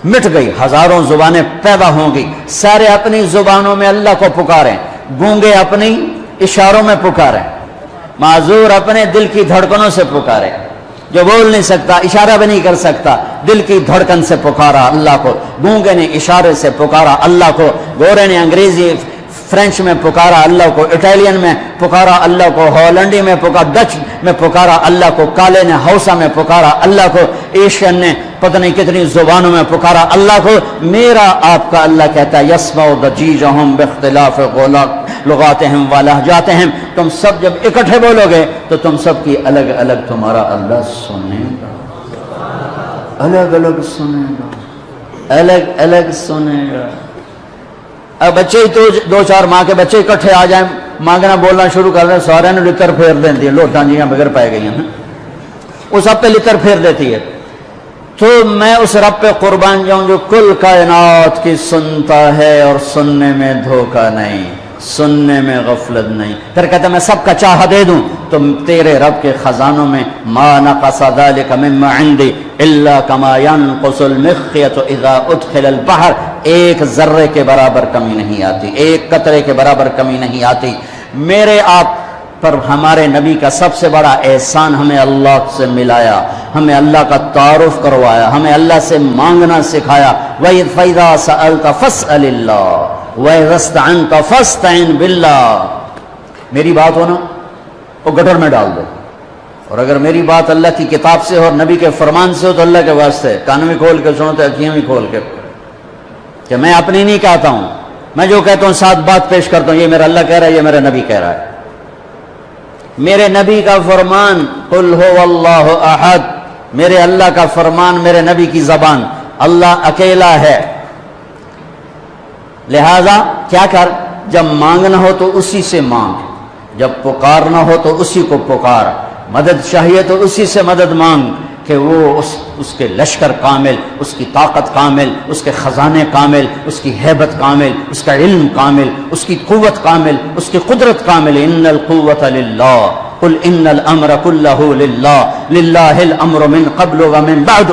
مٹ گئی، ہزاروں زبانیں پیدا ہوں گی. سارے اپنی زبانوں میں اللہ کو پکاریں، گونگے اپنی اشاروں میں پکاریں، معذور اپنے دل کی دھڑکنوں سے پکاریں. جو بول نہیں سکتا، اشارہ بھی نہیں کر سکتا، دل کی دھڑکن سے پکارا اللہ کو، گونگے نے اشارے سے پکارا اللہ کو، گورے نے انگریزی فرینچ میں پکارا اللہ کو، اٹالین میں پکارا اللہ کو، ہالینڈی میں پکارا، ڈچ میں پکارا اللہ کو، کالے نے ہausa میں پکارا اللہ کو، ایشین نے پتہ نہیں کتنی زبانوں میں پکارا اللہ کو. میرا آپ کا اللہ کہتا ہے یسمع ضجیجہم باختلاف لغاتہم ولہجاتہم. تم سب جب اکٹھے بولو گے تو تم سب کی الگ الگ تمہارا اللہ سنے گا، الگ الگ سنے گا، الگ الگ سنے گا. اب بچے ہی تو 2-4 ماں کے بچے اکٹھے آ جائیں، مانگنا بولنا شروع کر دیں، سارے نے لتر پھیر دیتی ہے، لوٹاں جیاں بغیر پائے گئی ہیں، وہ سب پہ لتر پھیر دیتی ہے. تو میں اس رب پہ قربان جاؤں جو کل کائنات کی سنتا ہے اور سننے میں دھوکہ نہیں، سننے میں غفلت نہیں. پھر کہتا میں سب کا چاہا دے دوں تو تیرے رب کے خزانوں میں ما نقص ذلك مما عندي الا كما ينقص المخيط اذا ادخل البحر. ایک ذرے کے برابر کمی نہیں آتی، ایک قطرے کے برابر کمی نہیں آتی. میرے آپ پر ہمارے نبی کا سب سے بڑا احسان ہمیں اللہ سے ملایا، ہمیں اللہ کا تعارف کروایا، ہمیں اللہ سے مانگنا سکھایا. فَإِذَا سَأَلْتَ فَاسْأَلِ اللَّهِ وَإِذَا اسْتَعَنْتَ فَاسْتَعِنْ بِاللَّهِ. میری بات ہو نا وہ گٹر میں ڈال دو، اور اگر میری بات اللہ کی کتاب سے ہو اور نبی کے فرمان سے ہو تو اللہ کے واسطے کان بھی کھول کے سنو تو اکھیاں بھی کھول کے، کہ میں اپنی نہیں کہتا ہوں، میں جو کہتا ہوں ساتھ بات پیش کرتا ہوں، یہ میرا اللہ کہہ رہا ہے، یہ میرا نبی کہہ رہا ہے. میرے نبی کا فرمان قل هو اللہ احد، میرے اللہ کا فرمان، میرے نبی کی زبان، اللہ اکیلا ہے. لہذا کیا کر، جب مانگنا ہو تو اسی سے مانگ، جب پکارنا ہو تو اسی کو پکار، مدد چاہیے تو اسی سے مدد مانگ کہ وہ اس کے لشکر کامل، اس کی طاقت کامل، اس کے خزانے کامل، اس کی ہیبت کامل، اس کا علم کامل، اس کی قوت کامل، اس کی قدرت کامل. ان القوت للہ قل ان الامر كله للہ للہ الامر من قبل ومن بعد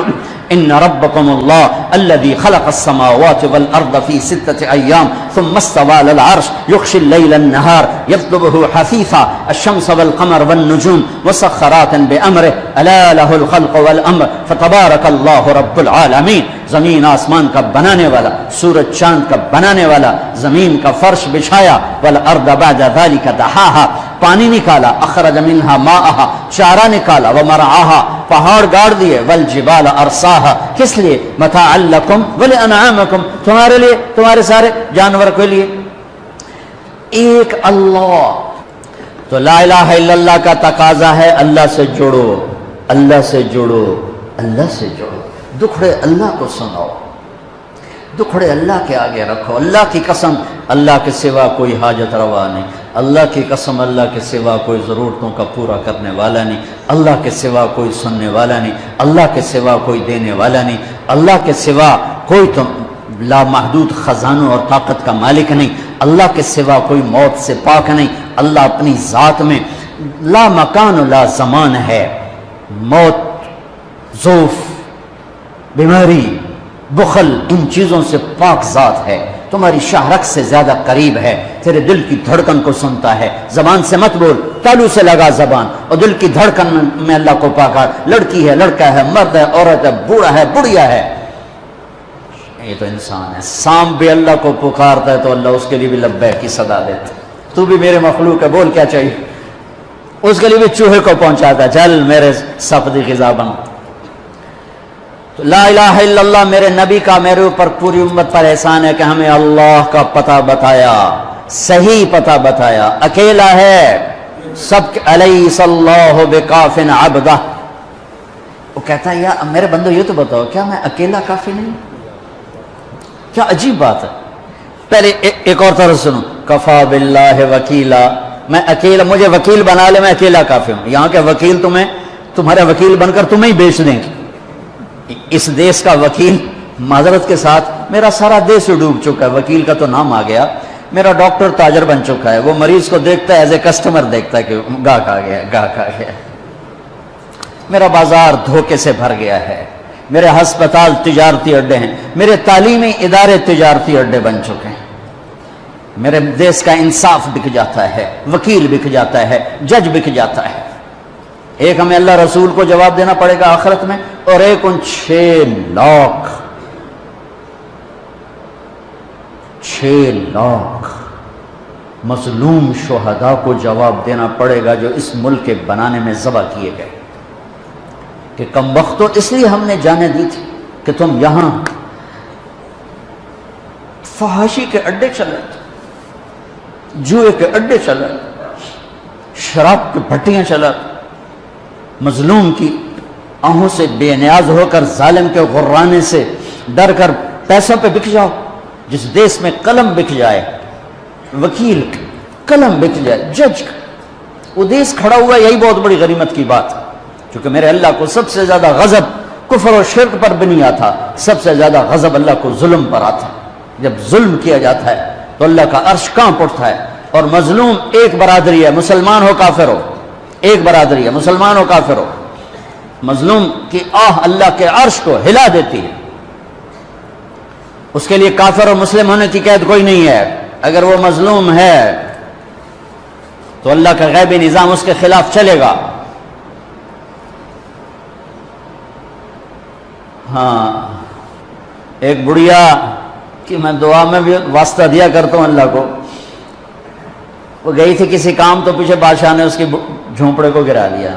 ان ربكم الله الذي خلق السماوات والارض في 6 ايام ثم استوى على العرش يغشي الليل النهار يطلبه حثيثا الشمس والقمر والنجوم مسخرات بامره الا له الخلق والامر فتبارك الله رب العالمين. زمین آسمان کا بنانے والا، سورج چاند کا بنانے والا، زمین کا فرش بچھایا، والارض بعد ذلك دحاها، پانی نکالا، اخرج منها ماءها، چارہ نکالا، ومرعاها، پہاڑ گاڑ دیے، والجبال ارساها، کس لیے؟ متاعا لکم ولانعامکم، تمہارے لیے، تمہارے سارے جانور کے لیے. ایک اللہ. تو لا الہ الا اللہ کا تقاضا ہے اللہ سے جڑو، اللہ سے جڑو، اللہ سے جڑو. دکھڑے اللہ کو سناؤ، دکھڑے اللہ کے آگے رکھو. اللہ کی قسم اللہ کے سوا کوئی حاجت روا نہیں، اللہ کی قسم اللہ کے سوا کوئی ضرورتوں کا پورا کرنے والا نہیں، اللہ کے سوا کوئی سننے والا نہیں، اللہ کے سوا کوئی دینے والا نہیں، اللہ کے سوا کوئی تو لامحدود خزانوں اور طاقت کا مالک نہیں، اللہ کے سوا کوئی موت سے پاک نہیں. اللہ اپنی ذات میں لا مکان و لا زمان ہے. موت، ضعف، بیماری، بخل، ان چیزوں سے پاک ذات ہے. تمہاری شہرک سے زیادہ قریب ہے، تیرے دل کی دھڑکن کو سنتا ہے. زبان سے مت بول، تالو سے لگا زبان، اور دل کی دھڑکن میں اللہ کو پاکار. لڑکی ہے، لڑکا ہے، مرد ہے، عورت ہے، بوڑھا ہے، بڑھیا ہے، یہ تو انسان ہے. سانپ بھی اللہ کو پکارتا ہے تو اللہ اس کے لیے بھی لبیک کی صدا دیتا. تو بھی میرے مخلوق ہے، بول کیا چاہیے. اس کے لیے بھی چوہے کو پہنچاتا ہے، چل میرے سپ دی غذا بن. تو لا الہ الا اللہ میرے نبی کا میرے اوپر پوری امت پر احسان ہے کہ ہمیں اللہ کا پتہ بتایا، صحیح پتہ بتایا، اکیلا ہے سب، الیس اللہ بکاف عبدہ۔ وہ کہتا ہے یا میرے بندو یہ تو بتاؤ کیا میں اکیلا کافی نہیں؟ کیا عجیب بات ہے۔ پہلے ایک اور طرح سنو، کفا باللہ وکیلا، میں اکیلا، مجھے وکیل بنا لے، میں اکیلا کافی ہوں۔ یہاں کے وکیل تمہارے وکیل بن کر تمہیں ہی بیچ دیں گے۔ اس دیش کا وکیل، معذرت کے ساتھ میرا سارا دیش ڈوب چکا ہے، وکیل کا تو نام آ گیا، میرا ڈاکٹر تاجر بن چکا ہے، وہ مریض کو دیکھتا ہے ایز اے کسٹمر دیکھتا ہے کہ گاہک آ گیا، گاہک آ گیا۔ میرا بازار دھوکے سے بھر گیا ہے، میرے ہسپتال تجارتی اڈے ہیں، میرے تعلیمی ادارے تجارتی اڈے بن چکے ہیں، میرے دیش کا انصاف بک جاتا ہے، وکیل بک جاتا ہے، جج بک جاتا ہے۔ ایک ہمیں اللہ رسول کو جواب دینا پڑے گا آخرت میں، اور ایک ان 6 لاکھ مظلوم شہداء کو جواب دینا پڑے گا جو اس ملک کے بنانے میں ذبح کیے گئے، کہ کم وقت تو اس لیے ہم نے جانے دی تھی کہ تم یہاں فحاشی کے اڈے چلے، جوئے کے اڈے چلے، شراب کی بھٹیاں چلا، مظلوم کی آہوں سے بے نیاز ہو کر ظالم کے غرانے سے ڈر کر پیسوں پہ بک جاؤ۔ جس دیش میں قلم بک جائے، وکیل قلم بک جائے، جج، وہ دیش کھڑا ہوا، یہی بہت بڑی غنیمت کی بات ہے۔ چونکہ میرے اللہ کو سب سے زیادہ غضب کفر و شرک پر بھی نہیں آتا، سب سے زیادہ غضب اللہ کو ظلم پر آتا۔ جب ظلم کیا جاتا ہے تو اللہ کا عرش کانپ اٹھتا ہے، اور مظلوم ایک برادری ہے، مسلمان ہو کافر ہو، ایک برادری ہے، مسلمان ہو کافر ہو، مظلوم کی آہ اللہ کے عرش کو ہلا دیتی ہے۔ اس کے لیے کافر اور مسلم ہونے کی قید کوئی نہیں ہے، اگر وہ مظلوم ہے تو اللہ کا غیبی نظام اس کے خلاف چلے گا۔ ہاں، ایک بڑھیا کہ میں دعا میں بھی واسطہ دیا کرتا ہوں اللہ کو، وہ گئی تھی کسی کام تو پیچھے بادشاہ نے اس کی جھونپڑے کو گرا دیا،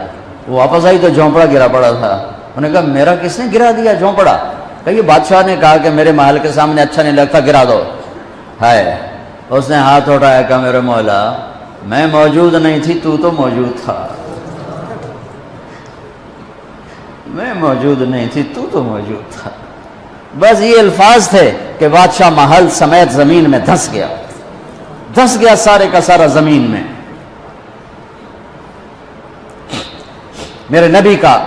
وہ واپس آئی تو جھونپڑا گرا پڑا تھا۔ انہوں نے کہا میرا کس نے گرا دیا جھونپڑا؟ کہ یہ بادشاہ نے کہا کہ میرے محل کے سامنے اچھا نہیں لگتا، گرا دو۔ ہے اس نے ہاتھ اٹھایا، کہا میرے مولا میں موجود نہیں تھی، تو موجود تھا، میں موجود نہیں تھی، تو موجود تھا۔ بس یہ الفاظ تھے کہ بادشاہ محل سمیت زمین میں دھس گیا سارے کا سارا زمین میں۔ میرے نبی کا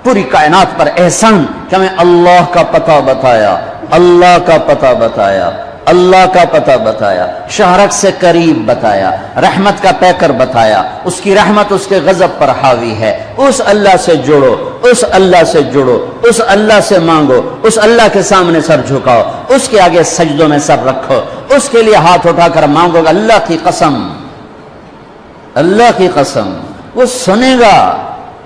پوری کائنات پر احسان کہ ہمیں اللہ کا پتہ بتایا، اللہ کا پتہ بتایا، اللہ کا پتہ بتایا، شہرک سے قریب بتایا، رحمت کا پیکر بتایا، اس کی رحمت اس کے غضب پر حاوی ہے، اس اللہ سے جڑو، اس اللہ سے جڑو، اس اللہ سے مانگو، اس اللہ کے سامنے سر جھکاؤ، اس کے آگے سجدوں میں سر رکھو، اس کے لیے ہاتھ اٹھا کر مانگو گا۔ اللہ کی قسم، اللہ کی قسم وہ سنے گا۔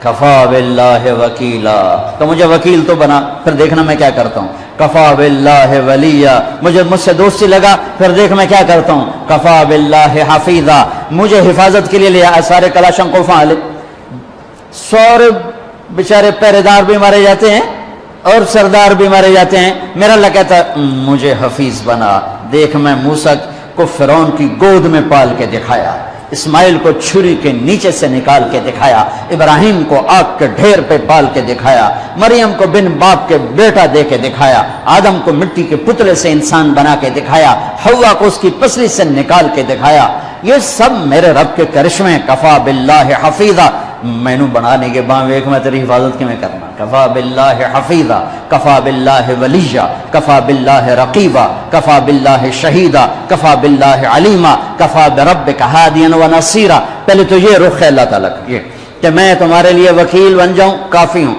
کفا باللہ وکیلا، تو مجھے وکیل تو بنا، پھر دیکھنا میں کیا کرتا ہوں۔ کفا باللہ ولیہ، مجھ سے دوستی لگا، پھر دیکھ میں کیا کرتا ہوں۔ کفا باللہ حفیظا، مجھے حفاظت کے لیے لیا، سارے کلاشن کو فعال، سور بیچارے پہرے دار بھی مارے جاتے ہیں اور سردار بھی مارے جاتے ہیں، میرا اللہ کہتا ہے مجھے حفیظ بنا۔ دیکھ میں موسیٰ کو فرعون کی گود میں پال کے دکھایا، اسماعیل کو چھری کے نیچے سے نکال کے دکھایا، ابراہیم کو آگ کے ڈھیر پہ پال کے دکھایا، مریم کو بن باپ کے بیٹا دے کے دکھایا، آدم کو مٹی کے پتلے سے انسان بنا کے دکھایا، حوا کو اس کی پسلی سے نکال کے دکھایا۔ یہ سب میرے رب کے کرشمے۔ کفا باللہ حفیظا، مینو بنانے کے بعد ایک میں تیری حفاظت کی میں کرنا۔ کفا باللہ حفیظا، کفا باللہ ولیہ، کفا باللہ رقیبا، کفا باللہ شہیدا، کفا باللہ علیما، کفا بربک ہادیا و نصیرا۔ پہلے تو یہ رخ ہے اللہ تعالیٰ کا، یہ کہ میں تمہارے لیے وکیل بن جاؤں کافی ہوں،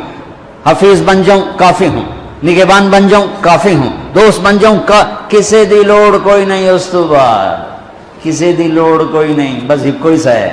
حفیظ بن جاؤں کافی ہوں، نگہبان بن جاؤں کافی ہوں، دوست بن جاؤں کسی دی لوڑ کوئی نہیں، اس تو بعد کسی دی لوڑ کوئی نہیں، بس ایک کوئی سا ہے۔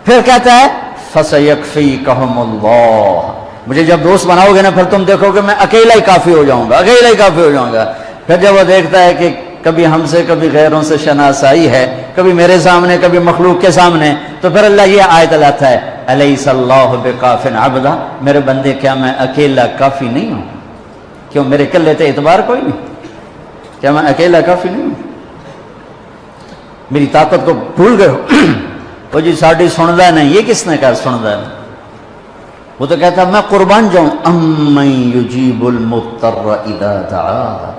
پھر کہتا ہے فَسَيَكْفِيكَهُمُ اللَّهُ، مجھے جب دوست بناؤ گے نا پھر تم دیکھو گے میں اکیلا ہی کافی ہو جاؤں گا، اکیلا ہی کافی ہو جاؤں گا۔ پھر جب وہ دیکھتا ہے کہ کبھی ہم سے کبھی غیروں سے شناسائی ہے، کبھی میرے سامنے کبھی مخلوق کے سامنے، تو پھر اللہ یہ آیت لاتا ہے الیس اللہ بکاف عبدا، میرے بندے کیا میں اکیلا کافی نہیں ہوں؟ کیوں میرے کلے تے اعتبار کوئی نہیں؟ کیا میں اکیلا کافی نہیں ہوں؟ میری طاقت کو بھول گئے ہو؟ وہ جی ساڑی سندا نہیں، یہ کس نے کہا سندا نہیں؟ وہ تو کہتا میں قربان جاؤں، امن یجیب المضطر اذا دعا۔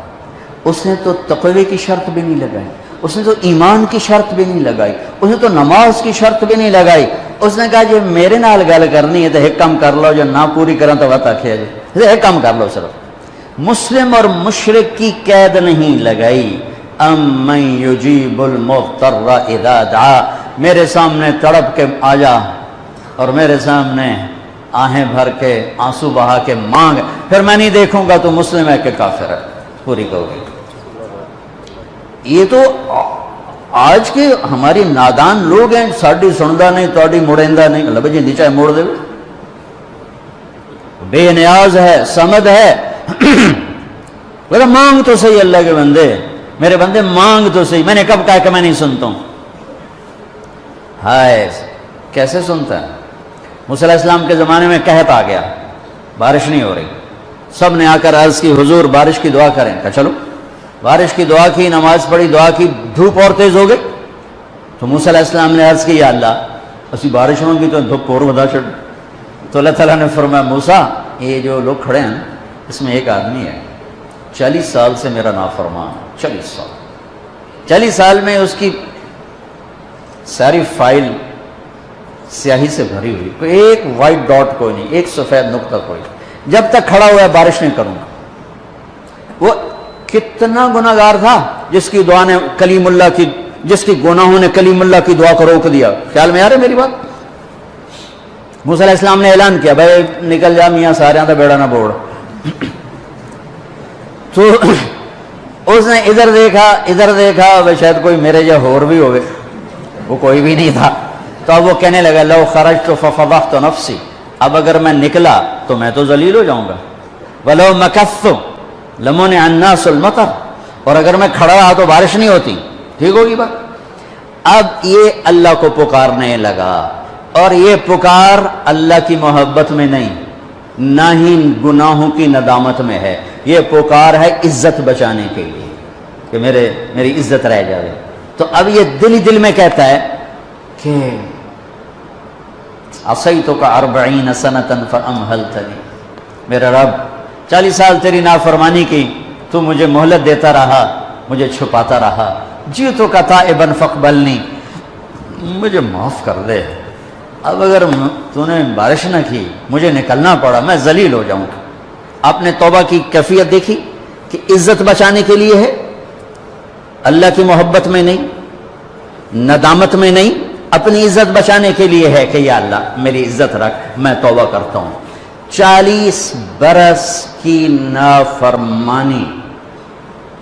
اس نے تو تقوی کی شرط بھی نہیں لگائی، اس نے تو ایمان کی شرط بھی نہیں لگائی، اس نے تو نماز کی شرط بھی نہیں لگائی۔ اس نے کہا جو میرے نال گل کرنی ہے تو ایک کام کر لو، جو نہ پوری کریں تو وقت آخیا جائے، ایک کام کر لو صرف۔ مسلم اور مشرک کی قید نہیں لگائی، امن یجیب المضطر اذا دعا، میرے سامنے تڑپ کے آ جا اور میرے سامنے آہیں بھر کے آنسو بہا کے مانگ، پھر میں نہیں دیکھوں گا تو مسلم ہے کہ کافر ہے، پوری کہو گی۔ یہ تو آج کے ہماری نادان لوگ ہیں، ساڑی سندا نہیں تواڈی مڑیندا نہیں، اللہ بھائی نیچے موڑ دے، بے نیاز ہے، سمد ہے۔ مانگ تو صحیح اللہ کے بندے، میرے بندے مانگ تو صحیح، میں نے کب کہا کہ میں نہیں سنتا ہوں؟ ہائے کیسے سنتا ہے؟ موسیٰ علیہ السلام کے زمانے میں قحط آ گیا، بارش نہیں ہو رہی، سب نے آ کر عرض کی حضور بارش کی دعا کریں، کہا چلو بارش کی دعا کی، نماز پڑھی، دعا کی، دھوپ اور تیز ہو گئی تو موسیٰ علیہ السلام نے عرض کی یا اللہ اسی بارش ہوں گی تو دھوپ اور بدا چڑھ۔ تو اللہ تعالیٰ نے فرمایا موسیٰ یہ جو لوگ کھڑے ہیں اس میں ایک آدمی ہے 40 سال سے میرا نافرمان، 40 سال میں اس کی ساری فائل سیاہی سے بھری ہوئی، کوئی ایک وائٹ ڈاٹ کوئی نہیں، ایک سفید نقطہ کوئی، جب تک کھڑا ہوا ہے بارش نہیں کروں گا۔ وہ کتنا گناہ گار تھا جس کی دعا نے کلیم اللہ کی، جس کی گناہوں نے کلیم اللہ کی دعا کو روک دیا۔ خیال میں آ رہا ہے میری بات؟ موسیٰ علیہ السلام نے اعلان کیا بھائی نکل جا میاں سارے دا بیڑا نہ بوڑ۔ تو اس نے ادھر دیکھا بھائی شاید کوئی میرے جا ہور بھی ہوئے، وہ کوئی بھی نہیں تھا۔ تو اب وہ کہنے لگا لو خرجت ففضحت نفسی، اب اگر میں نکلا تو میں تو ذلیل ہو جاؤں گا، ولو مکثت لمنع الناس المطر، اور اگر میں کھڑا رہا تو بارش نہیں ہوتی، ٹھیک ہوگی بات۔ اب یہ اللہ کو پکارنے لگا، اور یہ پکار اللہ کی محبت میں نہیں، نہ ہی گناہوں کی ندامت میں ہے، یہ پکار ہے عزت بچانے کے لیے کہ میری عزت رہ جائے۔ تو اب یہ دل ہی دل میں کہتا ہے کہ عصیتک 40 سنة فامہلتنی، میرا رب 40 سال تیری نافرمانی کی، تو مجھے مہلت دیتا رہا، مجھے چھپاتا رہا، جئتک تائبا فاقبلنی، مجھے معاف کر دے۔ اب اگر تو نے بارش نہ کی، مجھے نکلنا پڑا، میں ذلیل ہو جاؤں۔ آپ نے توبہ کی کیفیت دیکھی کہ عزت بچانے کے لیے ہے، اللہ کی محبت میں نہیں، ندامت میں نہیں، اپنی عزت بچانے کے لیے ہے کہ یا اللہ میری عزت رکھ، میں توبہ کرتا ہوں۔ 40 برس کی نافرمانی،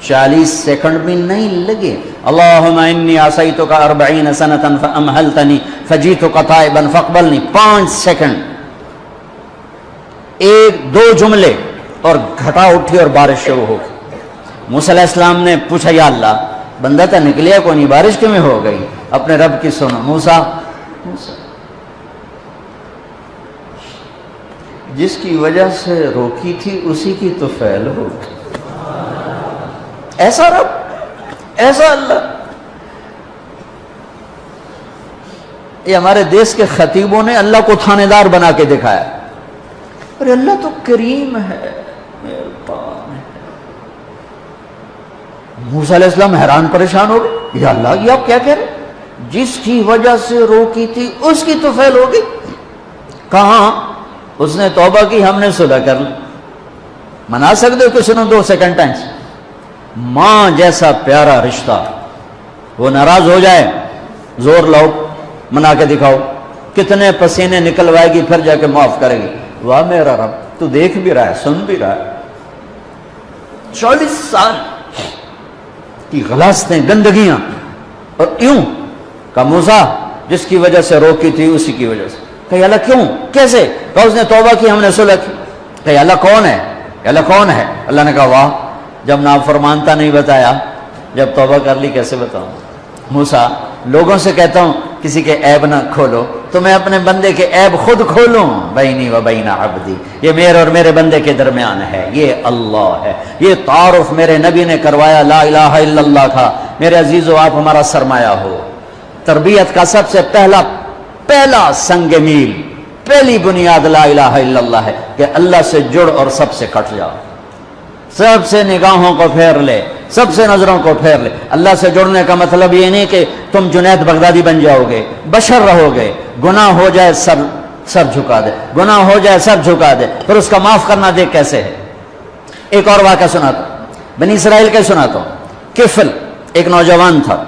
40 سیکنڈ بھی نہیں لگے۔ اللہم انی عصیتک 40 سنة فامہلتنی فجئتک تائبا فاقبلنی، 5 سیکنڈ، 1-2 جملے اور گھٹا اٹھی اور بارش شروع ہو گئی۔ موسیٰ علیہ السلام نے پوچھا یا اللہ بندہ تو نکلیا کو نہیں، بارش کیوں میں ہو گئی؟ اپنے رب کی سنو، موسیٰ جس کی وجہ سے روکی تھی اسی کی تو فعل ہو، ایسا رب، ایسا اللہ۔ یہ ہمارے دیس کے خطیبوں نے اللہ کو تھانے دار بنا کے دکھایا، ارے اللہ تو کریم ہے، مہربان ہے۔ موسیٰ علیہ السلام حیران پریشان ہو گئے، یا اللہ یہ آپ کیا کہہ رہے؟ جس کی وجہ سے روکی تھی اس کی تو فعل ہو گئی۔ کہاں؟ اس نے توبہ کی، ہم نے صلح کر لی۔ منا سکتے ہو کسی نے 2 سیکنڈ ٹائم؟ ماں جیسا پیارا رشتہ، وہ ناراض ہو جائے زور لاؤ، منا کے دکھاؤ، کتنے پسینے نکلوائے گی پھر جا کے معاف کرے گی۔ واہ میرا رب، تو دیکھ بھی رہا ہے، سن بھی رہا ہے۔ 40 سال کی غلاستیں، گندگیاں، اور یوں کہ موسیٰ جس کی وجہ سے روکی تھی اسی کی وجہ سے۔ کہ اللہ کیوں، کیسے؟ کہ اس نے توبہ کی، ہم نے صلح کی۔ کہ اللہ کون ہے؟ اللہ کون ہے؟ اللہ نے کہا واہ، جب نافرمانتا نہیں بتایا، جب توبہ کر لی کیسے بتاؤں؟ موسیٰ لوگوں سے کہتا ہوں کسی کے عیب نہ کھولو، تو میں اپنے بندے کے عیب خود کھولوں؟ بینی و بین عبدی، یہ میرے اور میرے بندے کے درمیان ہے، یہ اللہ ہے۔ یہ تعارف میرے نبی نے کروایا لا الہ الا اللہ کا۔ میرے عزیزو، آپ ہمارا سرمایہ ہو۔ تربیت کا سب سے پہلا سنگ میل، پہلی بنیاد لا الہ الا اللہ ہے کہ اللہ سے جڑ اور سب سے کٹ جاؤ، سب سے نگاہوں کو پھیر لے، سب سے نظروں کو پھیر لے۔ اللہ سے جڑنے کا مطلب یہ نہیں کہ تم جنید بغدادی بن جاؤ گے، بشر رہو گے، گناہ ہو جائے سر جھکا دے، گناہ ہو جائے سر جھکا دے، پھر اس کا معاف کرنا دیکھ کیسے ہے۔ ایک اور واقعہ سناتا ہوں، بنی اسرائیل کے سناتا ہوں۔ کفل ایک نوجوان تھا،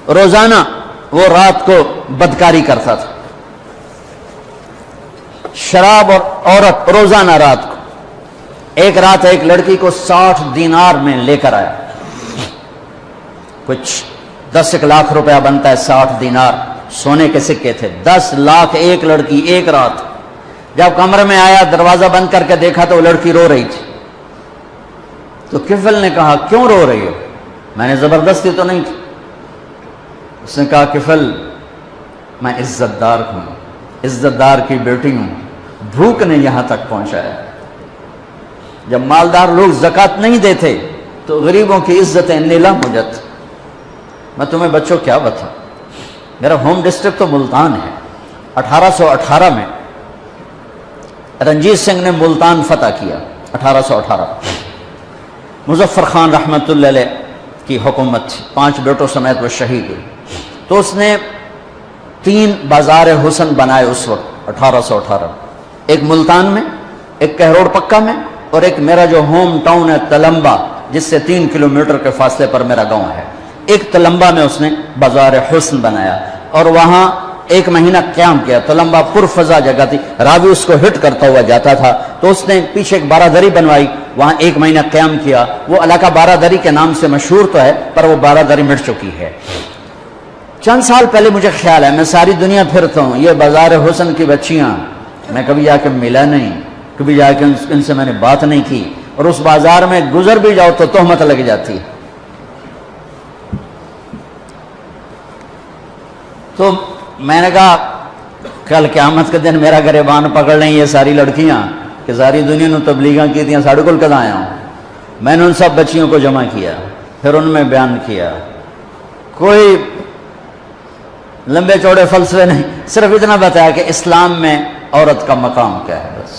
روزانہ وہ رات کو بدکاری کرتا تھا، شراب اور عورت روزانہ رات کو۔ ایک رات ایک لڑکی کو 60 دینار میں لے کر آیا، کچھ 10 لاکھ روپیہ بنتا ہے 60 دینار، سونے کے سکے تھے، 10 لاکھ ایک لڑکی ایک رات۔ جب کمرے میں آیا، دروازہ بند کر کے دیکھا تو وہ لڑکی رو رہی تھی۔ تو کفل نے کہا کیوں رو رہی ہو؟ میں نے زبردستی تو نہیں تھی۔ اس نے کہا کفل میں عزت دار ہوں، عزت دار کی بیٹی ہوں، بھوک نے یہاں تک پہنچایا۔ جب مالدار لوگ زکوٰۃ نہیں دیتے تو غریبوں کی عزتیں نیلام ہو جاتی۔ میں تمہیں بچوں کیا بتاؤں، میرا ہوم ڈسٹرکٹ تو ملتان ہے۔ 1818 میں رنجیت سنگھ نے ملتان فتح کیا، 1818۔ مظفر خان رحمۃ اللہ علیہ کی حکومت تھی، 5 بیٹوں سمیت وہ شہید ہوئی۔ تو اس نے 3 بازار حسن بنائے اس وقت 1818، ایک ملتان میں، ایک کہروڑ پکا میں، اور ایک میرا جو ہوم ٹاؤن ہے تلمبا، جس سے 3 کلومیٹر کے فاصلے پر میرا گاؤں ہے، ایک تلمبا میں اس نے بازار حسن بنایا اور وہاں 1 مہینہ قیام کیا۔ تلمبا پرفضا جگہ تھی، راوی اس کو ہٹ کرتا ہوا جاتا تھا، تو اس نے پیچھے ایک بارہ دری بنوائی، وہاں 1 مہینہ قیام کیا۔ وہ علاقہ بارہ دری کے نام سے مشہور تو ہے، پر وہ بارہ دری مٹ چکی ہے۔ چند سال پہلے مجھے خیال ہے، میں ساری دنیا پھرتا ہوں، یہ بازار حسن کی بچیاں میں کبھی جا کے ملا نہیں، کبھی جا کے ان سے میں نے بات نہیں کی، اور اس بازار میں گزر بھی جاؤ تو تہمت لگ جاتی ہے۔ تو میں نے کہا کل قیامت کے دن میرا گریبان پکڑ لیں یہ ساری لڑکیاں کہ ساری دنیا نے تبلیغاں کی تھیں، ساڑھے کل کد آیا ہوں۔ میں نے ان سب بچیوں کو جمع کیا، پھر ان میں بیان کیا، کوئی لمبے چوڑے فلسفے نہیں، صرف اتنا بتایا کہ اسلام میں عورت کا مقام کیا ہے۔ بس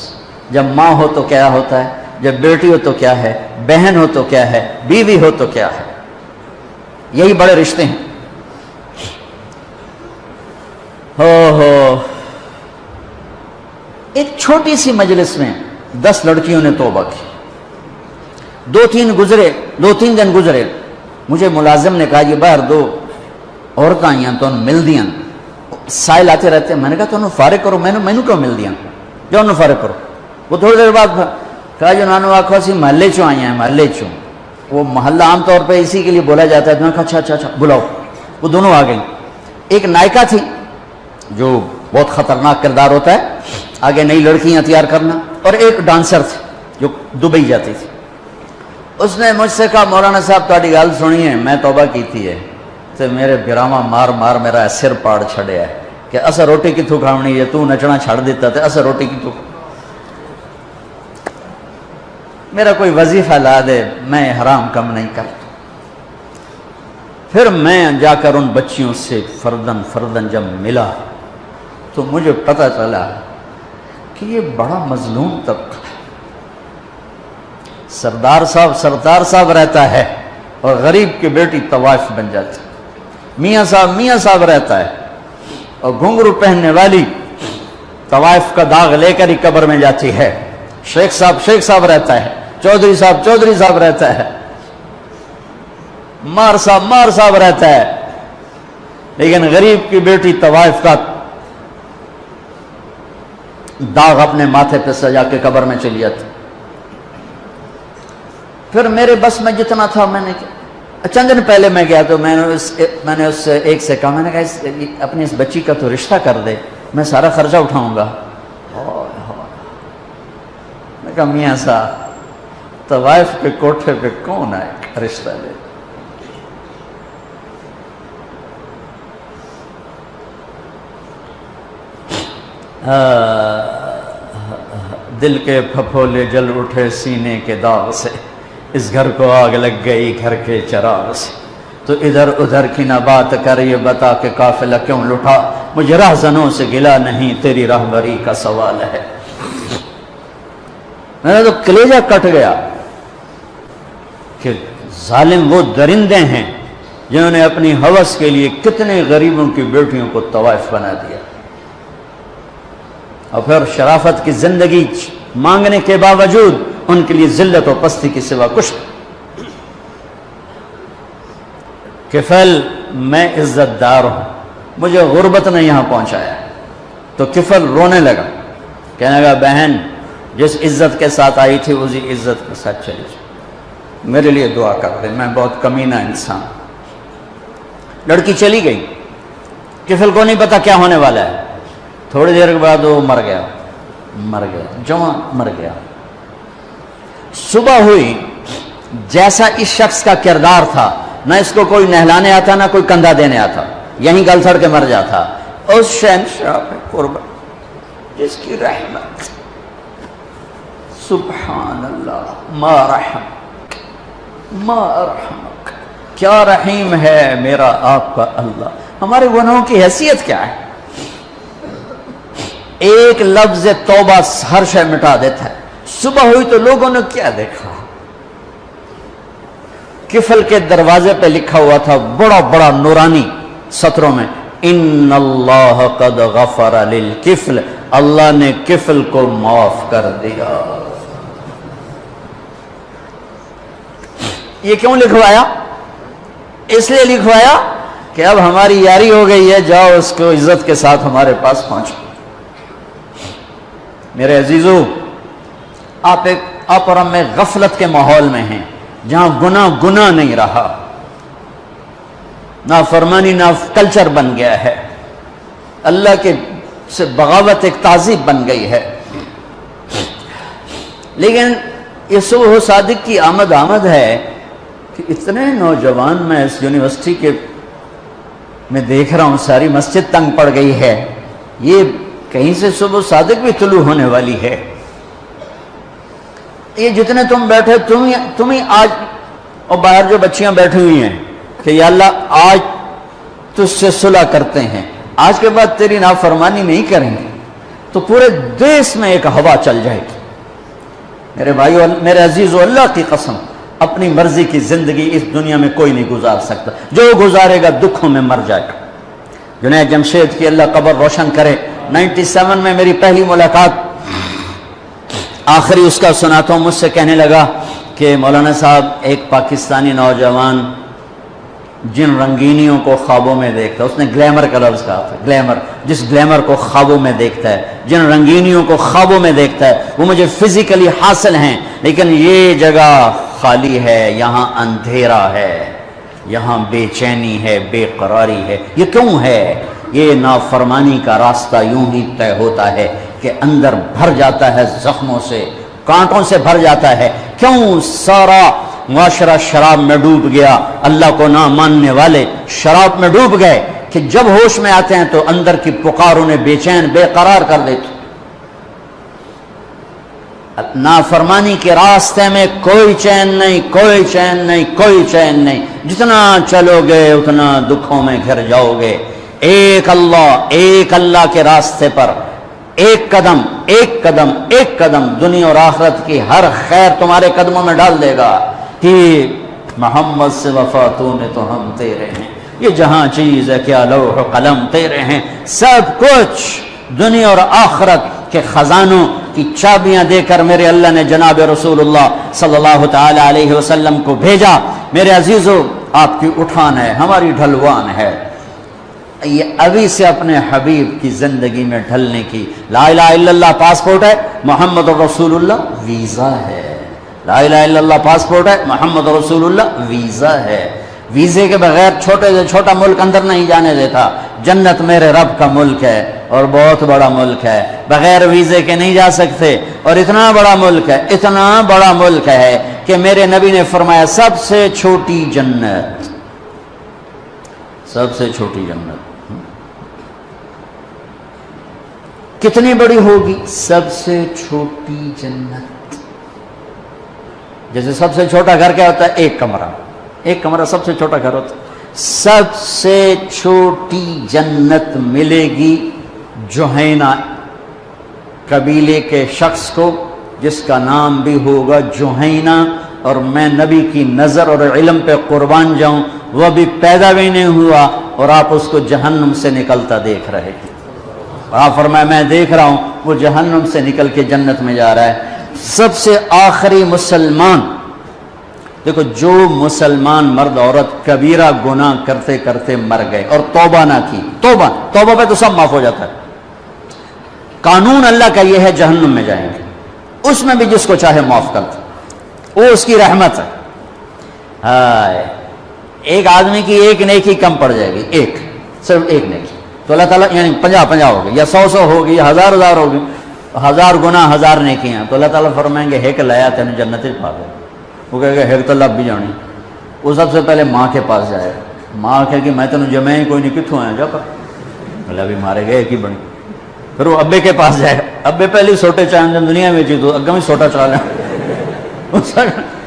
جب ماں ہو تو کیا ہوتا ہے، جب بیٹی ہو تو کیا ہے، بہن ہو تو کیا ہے، بیوی ہو تو کیا ہے، یہی بڑے رشتے ہیں۔ ہو ایک چھوٹی سی مجلس میں 10 لڑکیوں نے توبہ کی۔ 2-3 دن گزرے، مجھے ملازم نے کہا یہ باہر 2 عورتیں آئی ہیں تو مل دیاں، سائل آتے رہتے ہیں۔ میں نے کہا تو انہوں فارغ کرو، میں نے کیوں مل دیاں، جو انہوں فارغ کرو۔ وہ تھوڑی دیر بعد کہا جو انہوں آخو اسی محلے چوں آئی ہیں، محلے چوں، وہ محلہ عام طور پہ اسی کے لیے بولا جاتا ہے۔ تو میں نے کہا اچھا بلاؤ۔ وہ دونوں آ گئی، ایک نائکا تھی جو بہت خطرناک کردار ہوتا ہے آگے نئی لڑکیاں تیار کرنا، اور ایک ڈانسر تھی جو دبئی جاتی تھی۔ اس نے مجھ سے کہا مولانا صاحب تاری گل سنی ہے، میں توبہ کیتی ہے تے میرے گراما مار میرا سر پاڑ چھڑیا ہے کہ اسا روٹی کتوں کھاونی ہے، تو نچنا چھڑ دیتا تے اسا روٹی کتوں، میرا کوئی وظیفہ لا دے، میں حرام کم نہیں کرتا۔ پھر میں جا کر ان بچیوں سے فردن جب ملا تو مجھے پتہ چلا کہ یہ بڑا مظلوم طبقہ ہے۔ سردار صاحب رہتا ہے اور غریب کی بیٹی طوائف بن جاتی، میاں صاحب رہتا ہے اور گھنگرو پہننے والی طوائف کا داغ لے کر ہی قبر میں جاتی ہے، شیخ صاحب رہتا ہے، چودھری صاحب رہتا ہے، مار صاحب رہتا ہے، لیکن غریب کی بیٹی طوائف کا داغ اپنے ماتھے پہ سجا کے قبر میں چلی جاتی۔ پھر میرے بس میں جتنا تھا میں نے چند دن پہلے میں گیا تو میں نے اس ایک سے کہا، میں نے کہا اپنی اس بچی کا تو رشتہ کر دے، میں سارا خرچہ اٹھاؤں گا۔ میں کہا میاں صاحب طوائف کے کوٹھے پہ کون آئے رشتہ لے؟ دل کے پھپھولے جل اٹھے سینے کے داغ سے، اس گھر کو آگ لگ گئی گھر کے چراغ سے، تو ادھر ادھر کی نہ بات کر، یہ بتا کہ قافلہ کیوں لٹا، مجھے راہزنوں سے گلا نہیں، تیری راہبری کا سوال ہے۔ میرا تو کلیجہ کٹ گیا کہ ظالم وہ درندے ہیں جنہوں نے اپنی ہوس کے لیے کتنے غریبوں کی بیٹیوں کو طوائف بنا دیا، اور پھر شرافت کی زندگی مانگنے کے باوجود ان کے لیے ذلت و پستی کی سوا کچھ نہیں۔ کفل میں عزت دار ہوں، مجھے غربت نے یہاں پہنچایا، تو کفل رونے لگا، کہنے لگا بہن جس عزت کے ساتھ آئی تھی اسی عزت کے ساتھ چلی جائے، میرے لیے دعا کر دے، میں بہت کمینہ انسان۔ لڑکی چلی گئی، کفل کو نہیں پتا کیا ہونے والا ہے، تھوڑی دیر کے بعد وہ مر گیا، جوان مر گیا۔ صبح ہوئی، جیسا اس شخص کا کردار تھا، نہ اس کو کوئی نہلانے آتا نہ کوئی کندھا دینے آتا، یہیں گل سڑ کے مر جاتا، اس شہنشاہ پہ قربان جس کی رحمت، سبحان اللہ، ما رحمک، کیا رحیم ہے میرا آپ کا اللہ۔ ہمارے گناہوں کی حیثیت کیا ہے؟ ایک لفظ توبہ ہر شے مٹا دیتا ہے۔ صبح ہوئی تو لوگوں نے کیا دیکھا، کفل کے دروازے پہ لکھا ہوا تھا بڑا بڑا نورانی سطروں میں، ان اللہ قد غفر للکفل، اللہ نے کفل کو معاف کر دیا۔ یہ کیوں لکھوایا؟ اس لیے لکھوایا کہ اب ہماری یاری ہو گئی ہے، جاؤ اس کو عزت کے ساتھ ہمارے پاس پہنچو۔ میرے عزیزو، آپ اور ہم میں غفلت کے ماحول میں ہیں، جہاں گناہ نہیں رہا، نافرمانی کلچر بن گیا ہے، اللہ کے سے بغاوت ایک تہذیب بن گئی ہے۔ لیکن یہ صبح صادق کی آمد ہے کہ اتنے نوجوان میں اس یونیورسٹی کے میں دیکھ رہا ہوں، ساری مسجد تنگ پڑ گئی ہے، یہ کہیں سے صبح صادق بھی طلوع ہونے والی ہے۔ یہ جتنے تم بیٹھے تم ہی آج، اور باہر جو بچیاں بیٹھی ہوئی ہیں کہ یا اللہ آج تجھ سے صلح کرتے ہیں، آج کے بعد تیری نافرمانی نہیں کریں گے، تو پورے دیش میں ایک ہوا چل جائے گی۔ میرے بھائیو، میرے عزیزو، اللہ کی قسم، اپنی مرضی کی زندگی اس دنیا میں کوئی نہیں گزار سکتا، جو گزارے گا دکھوں میں مر جائے گا۔ جنید جمشید کی اللہ قبر روشن کرے، 97 میں میری پہلی ملاقات، آخری اس کا سناتا ہوں، مجھ سے کہنے لگا کہ مولانا صاحب، ایک پاکستانی نوجوان جن رنگینیوں کو خوابوں میں دیکھتا ہے، اس نے گلیمر کا لفظ کہا تھا، گلیمر، جس گلیمر کو خوابوں میں دیکھتا ہے، جن رنگینیوں کو خوابوں میں دیکھتا ہے، وہ مجھے فزیکلی حاصل ہیں، لیکن یہ جگہ خالی ہے، یہاں اندھیرا ہے، یہاں بے چینی ہے، بے قراری ہے۔ یہ کیوں ہے؟ یہ نافرمانی کا راستہ یوں ہی طے ہوتا ہے کہ اندر بھر جاتا ہے زخموں سے، کانٹوں سے بھر جاتا ہے۔ کیوں سارا معاشرہ شراب میں ڈوب گیا؟ اللہ کو نہ ماننے والے شراب میں ڈوب گئے کہ جب ہوش میں آتے ہیں تو اندر کی پکار انہیں بے چین، بے قرار کر دیتی۔ نافرمانی کے راستے میں کوئی چین نہیں، کوئی چین نہیں، کوئی چین نہیں، جتنا چلو گے اتنا دکھوں میں گھر جاؤ گے۔ ایک اللہ کے راستے پر ایک قدم ایک قدم ایک قدم دنیا اور آخرت کی ہر خیر تمہارے قدموں میں ڈال دے گا کہ محمد سے وفا تو نے تو ہم تیرے ہیں، یہ جہاں چیز ہے کیا لوح و قلم تیرے ہیں، سب کچھ دنیا اور آخرت کے خزانوں کی چابیاں دے کر میرے اللہ نے جناب رسول اللہ صلی اللہ تعالی علیہ وسلم کو بھیجا۔ میرے عزیزو، آپ کی اٹھان ہے، ہماری ڈھلوان ہے، یہ ابھی سے اپنے حبیب کی زندگی میں ڈھلنے کی۔ لا الہ الا اللہ پاسپورٹ ہے، محمد رسول اللہ ویزا ہے۔ لا الہ الا اللہ پاسپورٹ ہے، محمد رسول اللہ ویزا ہے۔ ویزے کے بغیر چھوٹے سے چھوٹا ملک اندر نہیں جانے دیتا۔ جنت میرے رب کا ملک ہے اور بہت بڑا ملک ہے، بغیر ویزے کے نہیں جا سکتے، اور اتنا بڑا ملک ہے، اتنا بڑا ملک ہے کہ میرے نبی نے فرمایا سب سے چھوٹی جنت، سب سے چھوٹی جنت کتنی بڑی ہوگی؟ سب سے چھوٹی جنت. جیسے سب سے چھوٹا گھر کیا ہوتا ہے؟ ایک کمرہ سب سے چھوٹا گھر ہوتا ہے. سب سے چھوٹی جنت ملے گی جوہینہ قبیلے کے شخص کو جس کا نام بھی ہوگا جوہینہ. اور میں نبی کی نظر اور علم پہ قربان جاؤں، وہ بھی پیدا بھی نہیں ہوا اور آپ اس کو جہنم سے نکلتا دیکھ رہے ہیں. آپ فرمایا میں دیکھ رہا ہوں وہ جہنم سے نکل کے جنت میں جا رہا ہے. سب سے آخری مسلمان، دیکھو جو مسلمان مرد عورت کبیرہ گناہ کرتے کرتے مر گئے اور توبہ نہ کی، توبہ پہ تو سب معاف ہو جاتا ہے. قانون اللہ کا یہ ہے جہنم میں جائیں گے، اس میں بھی جس کو چاہے معاف کر دے، وہ اس کی رحمت ہے. ہائے ایک آدمی کی ایک نیکی کم پڑ جائے گی، صرف ایک نیکی، تو اللہ تعالیٰ یعنی 50 ہو گئی یا 100 ہو گئی یا 1000 ہو گئی، 1000 گناہ 1000 نیکیاں، تو اللہ تعالیٰ فرمائیں گے ہیک لایا تینوں جنت پا گئے. وہ کہے گا ہیک تو لب بھی جانی. وہ سب سے پہلے ماں کے پاس جائے. ماں کہے کہ میں تینوں جمع ہی کوئی نہیں، کتوں آیا جا کر اللہ بھی مارے گئے ایک ہی بنی. پھر وہ ابے کے پاس جائے. ابے پہلی سوٹے چاہیں جب دنیا میں تو اگم ہی سوٹا چاہ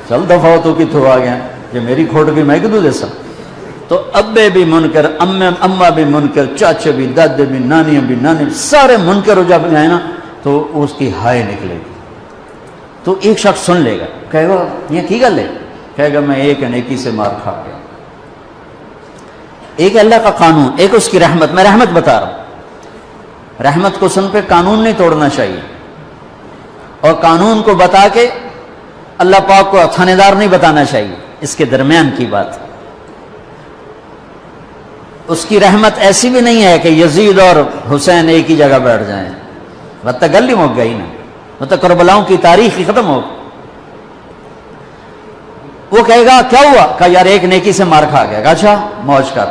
چل دفعہ ہو تو کتوں آ گیا، یہ میری کھوٹ گئی میں کدوں دے سا. تو ابے بھی منکر، اماں بھی منکر، چاچے بھی، دادے بھی، نانیاں بھی، نانے سارے منکر ہو جب جائے نا تو اس کی ہائے نکلے گی. تو ایک شخص سن لے گا، کہے گا یہ کی گل ہے؟ کہے گا میں ایک نیکی سے مار کھا گیا. ایک اللہ کا قانون، ایک اس کی رحمت. میں رحمت بتا رہا ہوں، رحمت کو سن پہ قانون نہیں توڑنا چاہیے، اور قانون کو بتا کے اللہ پاک کو تھانے دار نہیں بتانا چاہیے. اس کے درمیان کی بات. اس کی رحمت ایسی بھی نہیں ہے کہ یزید اور حسین ایک ہی جگہ بیٹھ جائیں، مطلب گل ہی مک گئی نا، مطلب کربلاؤں کی تاریخ ہی ختم ہو. وہ کہے گا کیا ہوا؟ کہ یار ایک نیکی سے مار کھا گیا. اچھا موج کر،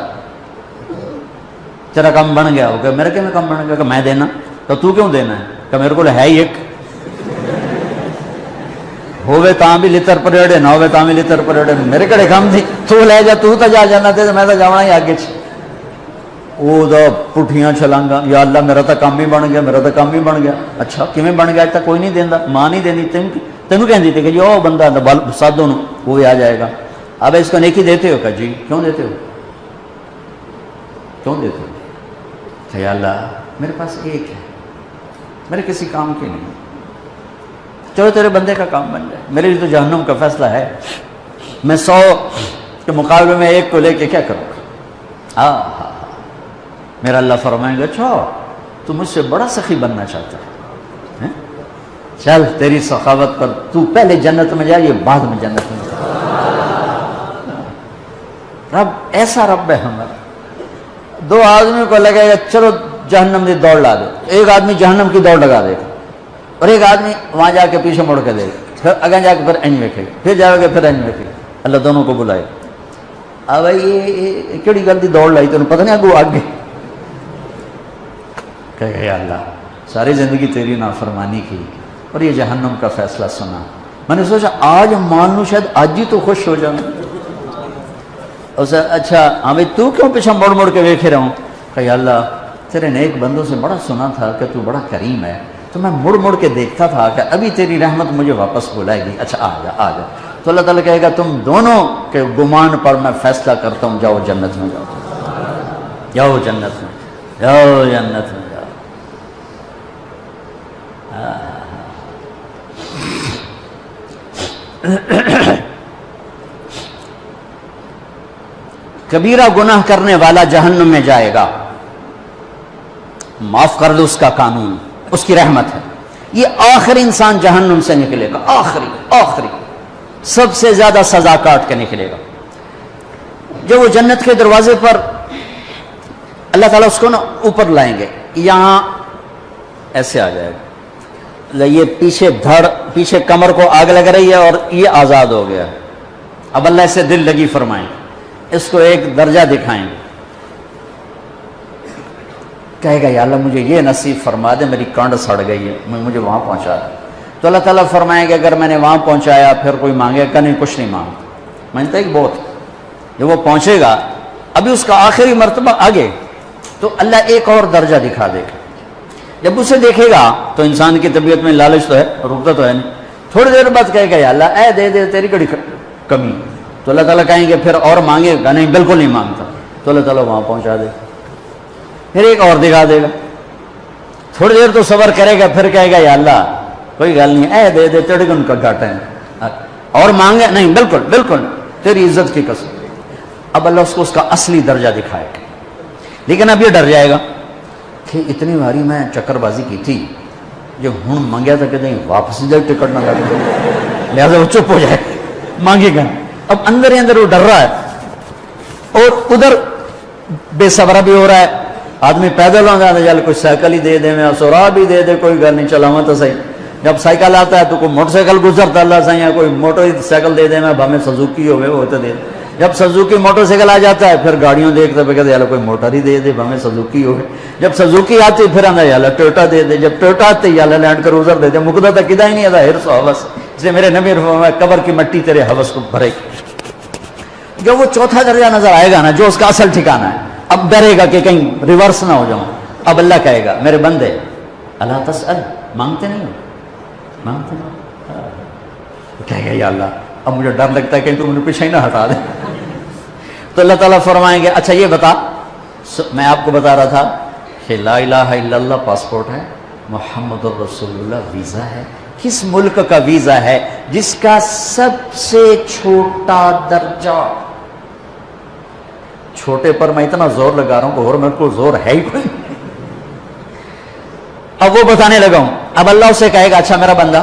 تیرا کم بن گیا. وہ کہ میرے میں کم بن گیا؟ کہ میں دینا. تو کیوں دینا ہے؟ کہ میرے کو ہے ہی ایک، ہوئے تاں بھی لتر پریڑے نہ ہوئے تاں بھی لتر پریڑے، میرے کڑے کم تھی، تو لے جا، تو جا جانا تے میں تو جانا ہی آگے. وہ تو پٹھیاں چھلانگا، یا اللہ میرا تو کام ہی بن گیا، میرا تو کام ہی بن گیا. اچھا کیویں بن گیا؟ تک کوئی نہیں دینا، ماں نہیں دینی، تینوں کہندی تھی کہ جی وہ بندہ سادوں وہ بھی آ جائے گا. اب اس کو نیکی دیتے ہو؟ کہ جی. کیوں دیتے ہو؟ کیوں دیتے ہو؟ کہ یا اللہ میرے پاس ایک ہے، میرے کسی کام کی نہیں، چلو تیرے بندے کا کام بن جائے. میرے لیے تو جہنم کا فیصلہ ہے، میں 100 کے مقابلے میں ایک کو لے کے کیا کروں گا؟ ہاں میرا اللہ فرمائیں گے اچھا تو مجھ سے بڑا سخی بننا چاہتا ہے، چل تیری سخاوت پر تو پہلے جنت میں جا، یہ بعد میں جنت میں جا. رب ایسا رب ہے ہمارا. 2 آدمی کو لگے گا چلو جہنم کی دوڑ لا دے، ایک آدمی جہنم کی دوڑ لگا دے گا اور ایک آدمی وہاں جا کے پیچھے مڑ کے دے گا، پھر اگیں جا کے پھر انج ویکھے گا، پھر جائے گا پھر انج ویکھے گا. اللہ دونوں کو بلائے. اب یہ کیڑی گل دی دوڑ لائی تینوں پتہ نہیں اگوں آگے. کہ اللہ ساری زندگی تیری نافرمانی کی اور یہ جہنم کا فیصلہ سنا. میں نے سوچا آج مان لوں، شاید آج ہی تو خوش ہو جاؤں. اسے اچھا ہاں بھائی تو کیوں پیچھے مڑ مڑ کے ویکھے رہا ہوں؟ کہ اللہ تیرے نیک بندوں سے بڑا سنا تھا کہ تو بڑا کریم ہے، تو میں مڑ مڑ کے دیکھتا تھا کہ ابھی تیری رحمت مجھے واپس بلائے گی. اچھا آ جا. تو اللہ تعالیٰ کہے گا تم دونوں کے گمان پر میں فیصلہ کرتا ہوں، جاؤ جنت میں جاؤ، جاؤ جنت میں، جاؤ جنت میں جاؤ. کبیرہ گناہ کرنے والا جہنم میں جائے گا، معاف کر دو، اس کا قانون، اس کی رحمت ہے. یہ آخری انسان جہنم سے نکلے گا، آخری سب سے زیادہ سزا کاٹ کے نکلے گا. جب وہ جنت کے دروازے پر اللہ تعالیٰ اس کو نا اوپر لائیں گے، یہاں ایسے آ جائے گا، یہ پیچھے کمر کو آگ لگ رہی ہے اور یہ آزاد ہو گیا. اب اللہ اسے دل لگی فرمائیں، اس کو ایک درجہ دکھائیں گے. کہے گا یا اللہ مجھے یہ نصیب فرما دے، میری کانڈ سڑ گئی ہے، مجھے وہاں پہنچا دے. تو اللہ تعالیٰ فرمائیں گے اگر میں نے وہاں پہنچایا پھر کوئی مانگے گا نہیں، کچھ نہیں مانگتا. مانگتا ایک بہت. جب وہ پہنچے گا ابھی اس کا آخری مرتبہ آگے، تو اللہ ایک اور درجہ دکھا دے گا. جب اسے دیکھے گا تو انسان کی طبیعت میں لالچ تو ہے، رکتا تو ہے نہیں، تھوڑی دیر بعد کہے گا یا اللہ اے دے دے، تیری کڑی کمی، تو اللہ تعالیٰ کہیں گے پھر اور مانگے گا، نہیں بالکل نہیں مانگتا، تو اللہ تعالیٰ وہاں پہنچا دے، پھر ایک اور دکھا دے گا، تھوڑی دیر تو صبر کرے گا، پھر کہے گا یا اللہ کوئی گل نہیں، اے دے دے، تیری ان کا گھاٹا ہے، اور مانگے نہیں بالکل بالکل تیری عزت کی قسم۔ اب اللہ اس کو اس کا اصلی درجہ دکھائے گا، لیکن اب یہ ڈر جائے گا کہ اتنی باری میں چکر بازی کی تھی، جو ہوں مانگیا تھا کہ نہیں واپس جائے ٹکٹ نہ لگ جائے، لہٰذا وہ چپ ہو جائے، مانگے گا۔ اب اندر ہی اندر وہ ڈر رہا ہے، اور ادھر بے صبرا بھی ہو رہا ہے، آدمی پیدل ہو جاتا ہے، چل کوئی سائیکل ہی دے دے، میں سورا بھی دے دے، کوئی گھر نہیں چلاواں تو صحیح، جب سائیکل آتا ہے تو کوئی موٹر سائیکل گزرتا اللہ صحیح ہے، کوئی موٹر سائیکل دے دے، میں ہمیں سزوکی ہوئے وہ تو دے دے، جب سزوکی موٹر سائیکل آ جاتا ہے پھر گاڑیوں دیکھتے پہ کہتے ہیں کوئی موٹر ہی دے دے، ہمیں سزوکی ہو گئے، جب سزوکی آتی پھر آتا ہے ٹویوٹا دے دے، جب ٹویوٹا آتے یا لینڈ کروزر دے دے، مقدہ تک کدا ہی نہیں آتا ہرس و حوث، اس لیے میرے نبی فرمایا قبر کی مٹی تیرے حوث کو بھرے گی۔ جب وہ چوتھا درجہ نظر آئے گا نا، جو اس کا اصل ٹھکانا ہے، اب ڈرے گا کہ کہیں ریورس نہ ہو جاؤں، اب اللہ کہے گا میرے بندے اللہ تسأل، مانگتے نہیں ہو، مانگتے نہیں، کہے گا یا اللہ اب مجھے ڈر لگتا ہے کہ تم مجھے پیچھے ہی نہ ہٹا دے، تو اللہ تعالیٰ فرمائیں گے اچھا یہ بتا، میں آپ کو بتا رہا تھا کہ لا الہ الا اللہ پاسپورٹ ہے، محمد الرسول اللہ ویزا ہے، کس ملک کا ویزا ہے جس کا سب سے چھوٹا درجہ، چھوٹے پر میں اتنا زور لگا رہا ہوں کہ اور میرے کو زور ہے ہی کوئی، اب وہ بتانے لگا ہوں، اب اللہ اسے کہے گا اچھا میرا بندہ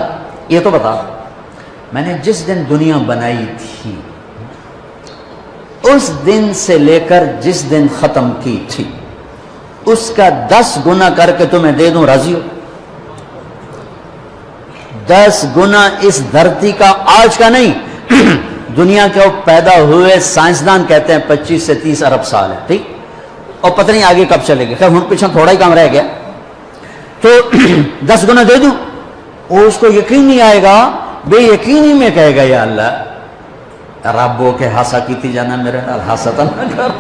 یہ تو بتا، میں نے جس دن دنیا بنائی تھی اس دن سے لے کر جس دن ختم کی تھی اس کا 10 گنا کر کے تمہیں دے دوں، راضی ہو؟ 10 گنا اس دھرتی کا، آج کا نہیں، دنیا کے پیدا ہوئے سائنسدان کہتے ہیں 25 سے 30 ارب سال ہے، ٹھیک، اور پتہ نہیں آگے کب چلے گا، خیر ہم پیچھے تھوڑا ہی کام رہ گیا، تو 10 گنا دے دوں، اور اس کو یقین نہیں آئے گا، بے یقینی میں کہے گا یا اللہ ربو کے ہاسا کیتی جانا میرے نال ہاسا تو نہ کر،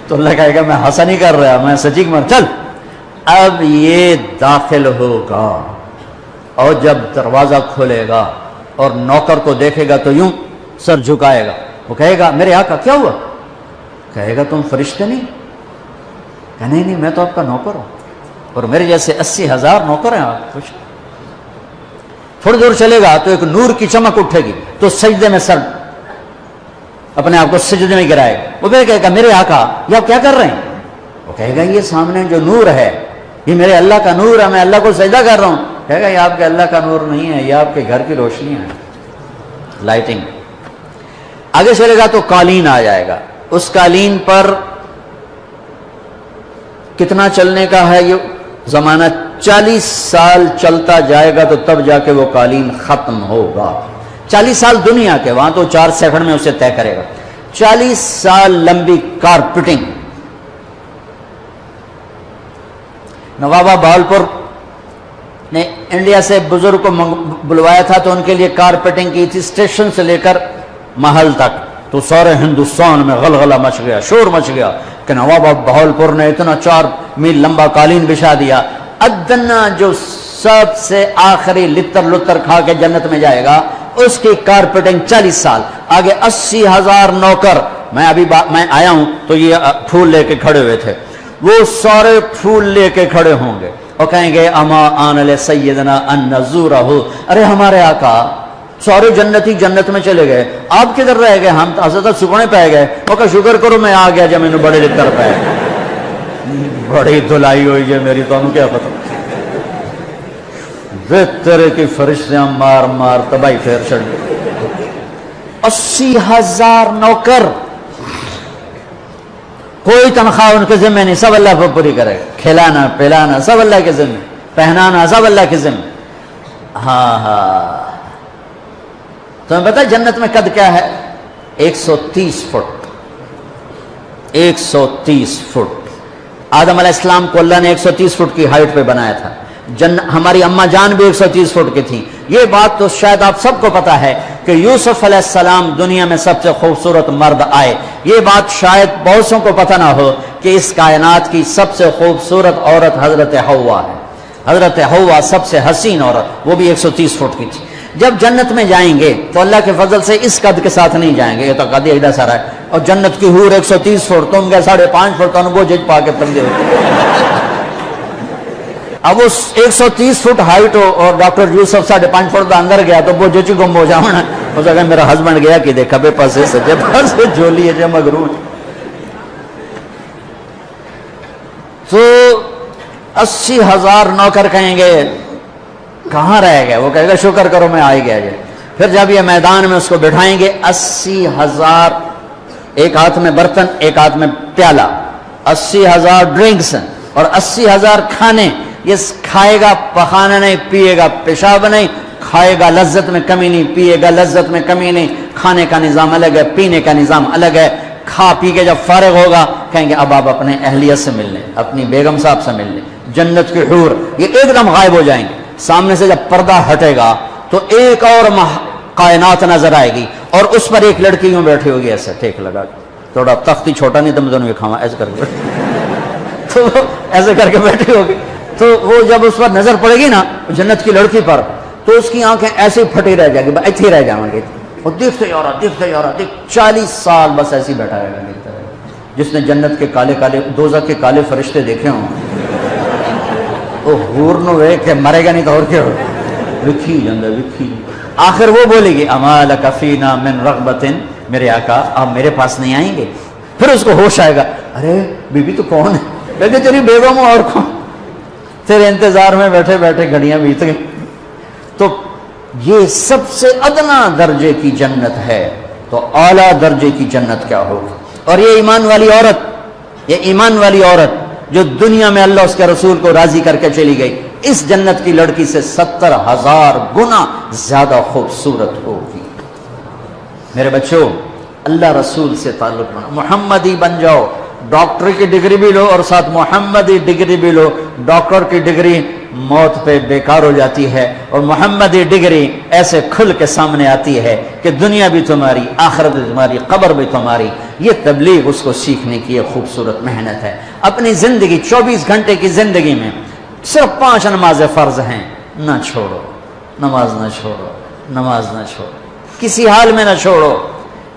تو اللہ کہے گا میں ہاسا نہیں کر رہا، میں سچی مر، چل اب یہ داخل ہوگا، اور جب دروازہ کھولے گا اور نوکر کو دیکھے گا تو یوں سر جھکائے گا، وہ کہے گا میرے آقا کیا ہوا؟ کہے گا تم فرشتے نہیں؟ کہ نہیں میں تو آپ کا نوکر ہوں، اور میرے جیسے 80,000 نوکر ہیں آپ، خوش۔ تھوڑی دور چلے گا تو ایک نور کی چمک اٹھے گی، تو سجدے میں سر اپنے آپ کو سجدے میں گرائے گا، وہ کہے گا میرے آقا یہ آپ کیا کر رہے ہیں؟ وہ کہے گا یہ سامنے جو نور ہے یہ میرے اللہ کا نور ہے، میں اللہ کو سجدہ کر رہا ہوں، کہے گا یہ آپ کے اللہ کا نور نہیں ہے، یہ آپ کے گھر کی روشنی ہے، لائٹنگ۔ آگے چلے گا تو قالین آ جائے گا، اس قالین پر کتنا چلنے کا ہے یہ زمانہ، 40 سال چلتا جائے گا تو تب جا کے وہ قالین ختم ہوگا، 40 سال دنیا کے، وہاں تو 4 سیکنڈ میں اسے طے کرے گا، 40 سال لمبی کارپیٹنگ۔ نوابہ بہاولپور نے انڈیا سے بزرگ کو بلوایا تھا تو ان کے لیے کارپیٹنگ کی تھی، اسٹیشن سے لے کر محل تک، تو سارے ہندوستان میں غلغلہ مچ گیا، شور مچ گیا کہ نوابہ بہاولپور نے اتنا 4 میل لمبا قالین بچھا دیا۔ ادنا جو سب سے آخری لتر لتر کھا کے جنت میں جائے گا اس کی کارپیٹنگ 40 سال، آگے 80,000 نوکر، میں آیا ہوں تو یہ پھول لے کے کھڑے ہوئے تھے، وہ سارے پھول لے کے کھڑے ہوں گے اور کہیں گے اما آن لسیدنا ان نزورہ، ارے ہمارے آقا سارے جنتی جنت میں چلے گئے، آپ کدھر رہ گئے؟ ہم حضرت سکونے پہ گئے، وہ کہا شکر کرو میں آ گیا جب میں نے بڑے لتر پہ، بڑی دھلائی ہوئی ہے میری، تو کیا پتہ، طرح کی فرشتیاں مار مار تباہی پھیر چڑھ گئی، 80,000 نوکر، کوئی تنخواہ ان کے ذمہ نہیں، سب اللہ کو پوری کرے گا، کھلانا پلانا سب اللہ کے ذمہ، پہنانا سب اللہ کے ذمہ۔ ہاں تمہیں پتہ جنت میں قد کیا ہے؟ 130 فٹ، 130 فٹ۔ آدم علیہ السلام کو اللہ نے 130 فٹ کی ہائٹ پہ بنایا تھا، ہماری اماں جان بھی 130 فٹ کی تھی۔ یہ بات تو شاید آپ سب کو پتا ہے کہ یوسف علیہ السلام دنیا میں سب سے خوبصورت مرد آئے، یہ بات شاید بہت کو پتہ نہ ہو کہ اس کائنات کی سب سے خوبصورت عورت حضرت حوا ہے، حضرت ہوا سب سے حسین عورت، وہ بھی 130 فٹ کی تھی۔ جب جنت میں جائیں گے تو اللہ کے فضل سے اس قد کے ساتھ نہیں جائیں گے، یہ تو قد ایڈا سارا ہے، اور جنت کی حور 130 فٹ، تم گئے 5.5 فٹ، تو وہ جج پا کے تم دے اب اس 130 فٹ ہائٹ ہو اور ڈاکٹر یوسف 5.5 فٹ کا اندر گیا تو وہ جج گم ہو جانا، ہو سکتا میرا ہسبینڈ گیا کہ دیکھا بے پاسے سجے پاسے جولی ہے جے مغرور۔ تو 80,000 نوکر کہیں گے کہاں رہ گئے، وہ کہے گا شکر کرو میں آ ہی گیا جائے۔ پھر جب یہ میدان میں اس کو بٹھائیں گے 80,000، ایک ہاتھ میں برتن ایک ہاتھ میں پیالہ، 80,000 ڈرنکس اور 80,000 کھانے، یہ کھائے گا پخانا نہیں، پیے گا پیشاب نہیں، کھائے گا لذت میں کمی نہیں، پیے گا لذت میں کمی نہیں، کھانے کا نظام الگ ہے، پینے کا نظام الگ ہے۔ کھا پی کے جب فارغ ہوگا کہیں گے اب آپ اپنے اہلیت سے مل لیں، اپنی بیگم صاحب سے مل لیں، جنت کی حور یہ ایک دم غائب ہو جائیں گے۔ سامنے سے جب پردہ ہٹے گا تو ایک اور کائنات نظر آئے گی، اور اس پر ایک لڑکی یوں بیٹھی ہوگی ایسے ٹیک لگا کے، تھوڑا تختی چھوٹا نہیں تم دونوں کھاوا ایسے کر کے تو ایسے کر کے بیٹھی ہوگی، تو وہ جب اس پر نظر پڑے گی نا جنت کی لڑکی پر، تو اس کی آنکھیں ایسے پھٹی رہ جائیں گی، ایسے ہی رہ جائیں گے، اور دیکھتے جا رہا 40 سال بس ایسے ہی بیٹھا رہے گا، دیکھتا رہے گا۔ جس نے جنت کے کالے کالے دوزخ کے کالے فرشتے دیکھے ہوں وہ حور نو ویکھ کے مرے گا نہیں تو اور کیا ہو، وکھی جاندے وکھی۔ آخر وہ بولے گی اما لک فینا من رغبت، میرے آقا آپ میرے پاس نہیں آئیں گے؟ پھر اس کو ہوش آئے گا، ارے بی بی تو کون ہے؟ کہتے تیری بیگم ہوں، اور کون؟ تیرے انتظار میں بیٹھے بیٹھے گھڑیاں بیت گئی۔ تو یہ سب سے ادنا درجے کی جنت ہے، تو اعلیٰ درجے کی جنت کیا ہوگی؟ اور یہ ایمان والی عورت، یہ ایمان والی عورت جو دنیا میں اللہ اس کے رسول کو راضی کر کے چلی گئی، اس جنت کی لڑکی سے 70,000 گنا زیادہ خوبصورت ہوگی۔ میرے بچوں، اللہ رسول سے تعلق بنا، محمدی بن جاؤ، ڈاکٹر کی ڈگری بھی لو اور ساتھ محمدی ڈگری بھی لو۔ ڈاکٹر کی ڈگری موت پہ بیکار ہو جاتی ہے، اور محمدی ڈگری ایسے کھل کے سامنے آتی ہے کہ دنیا بھی تمہاری، آخرت بھی تمہاری، قبر بھی تمہاری۔ یہ تبلیغ اس کو سیکھنے کی ایک خوبصورت محنت ہے۔ اپنی زندگی 24 گھنٹے کی زندگی میں صرف 5 نمازیں فرض ہیں، نہ چھوڑو، نماز نہ چھوڑو، نماز نہ چھوڑو، کسی حال میں نہ چھوڑو۔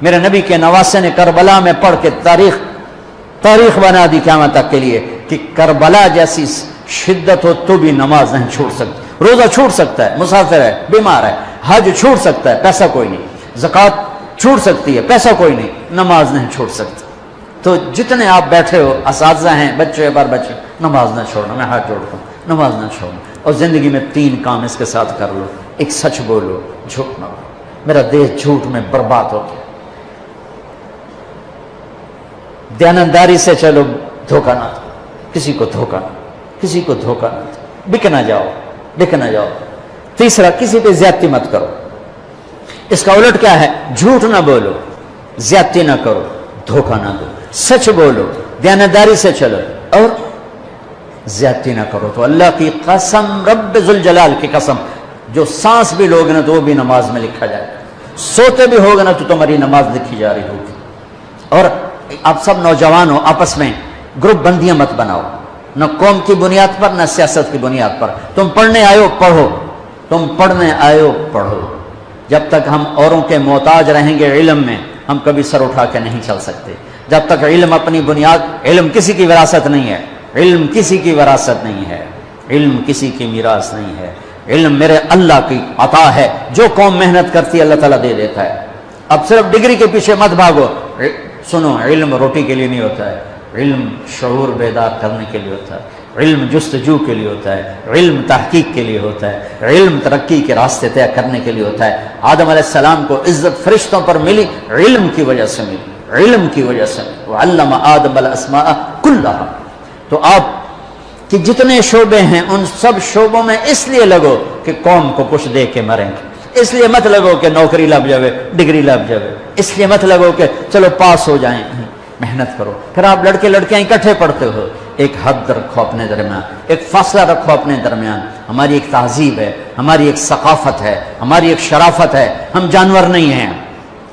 میرے نبی کے نواسے نے کربلا میں پڑھ کے تاریخ بنا دی قیامت تک کے لیے کہ کربلا جیسی شدت ہو تو بھی نماز نہیں چھوڑ سکتی۔ روزہ چھوٹ سکتا ہے، مسافر ہے، بیمار ہے، حج چھوٹ سکتا ہے، پیسہ کوئی نہیں، زکوٰۃ چھوٹ سکتی ہے، پیسہ کوئی نہیں، نماز نہیں چھوڑ سکتی۔ تو جتنے آپ بیٹھے ہو، اساتذہ ہیں، بچے بار بچے، نماز نہ چھوڑنا، میں ہاتھ جوڑتا ہوں، نماز نہ چھوڑنا۔ اور زندگی میں 3 کام اس کے ساتھ کر لو، ایک سچ بولو، جھوٹ نہ بولو۔ میرا دیش جھوٹ میں برباد ہو گیا۔ دیانتداری سے چلو، دھوکہ نہ دو، کسی کو دھوکہ نہ، کسی کو دھوکہ نہ دو، بک نہ جاؤ، بک نہ جاؤ۔ تیسرا، کسی پہ زیادتی مت کرو۔ اس کا الٹ کیا ہے؟ جھوٹ نہ بولو، زیادتی نہ کرو، دھوکہ نہ دو، سچ بولو، دیانتداری سے چلو اور زیادتی نہ کرو۔ تو اللہ کی قسم، رب ذوالجلال کی قسم، جو سانس بھی لوگے نا تو وہ بھی نماز میں لکھا جائے گا، سوتے بھی ہوگا نا تو تمہاری نماز لکھی جا رہی ہوگی۔ اور آپ سب نوجوان ہو، آپس میں گروپ بندیاں مت بناؤ، نہ قوم کی بنیاد پر نہ سیاست کی بنیاد پر۔ تم پڑھنے آئے پڑھو، تم پڑھنے آئے پڑھو۔ جب تک ہم اوروں کے محتاج رہیں گے علم میں، ہم کبھی سر اٹھا کے نہیں چل سکتے۔ جب تک علم اپنی بنیاد، علم کسی کی وراثت نہیں ہے، علم کسی کی وراثت نہیں ہے، علم کسی کی میراث نہیں ہے، علم میرے اللہ کی عطا ہے۔ جو قوم محنت کرتی ہے اللہ تعالیٰ دے دیتا ہے۔ اب صرف ڈگری کے پیچھے مت بھاگو۔ سنو، علم روٹی کے لیے نہیں ہوتا ہے، علم شعور بیدار کرنے کے لیے ہوتا ہے، علم جستجو کے لیے ہوتا ہے، علم تحقیق کے لیے ہوتا ہے، علم ترقی کے راستے طے کرنے کے لیے ہوتا ہے۔ آدم علیہ السلام کو عزت فرشتوں پر ملی، علم کی وجہ سے ملی، علم کی وجہ سے ملی۔ وعلم آدم الاسماء کلھا۔ تو آپ کہ جتنے شعبے ہیں ان سب شعبوں میں اس لیے لگو کہ قوم کو کچھ دے کے مریں گے۔ اس لیے مت لگو کہ نوکری لگ جاوے، ڈگری لگ جاوے۔ اس لیے مت لگو کہ چلو پاس ہو جائیں۔ محنت کرو۔ پھر آپ لڑکے لڑکیاں اکٹھے پڑھتے ہو، ایک حد رکھو اپنے درمیان، ایک فاصلہ رکھو اپنے درمیان۔ ہماری ایک تہذیب ہے، ہماری ایک ثقافت ہے، ہماری ایک شرافت ہے۔ ہم جانور نہیں ہیں،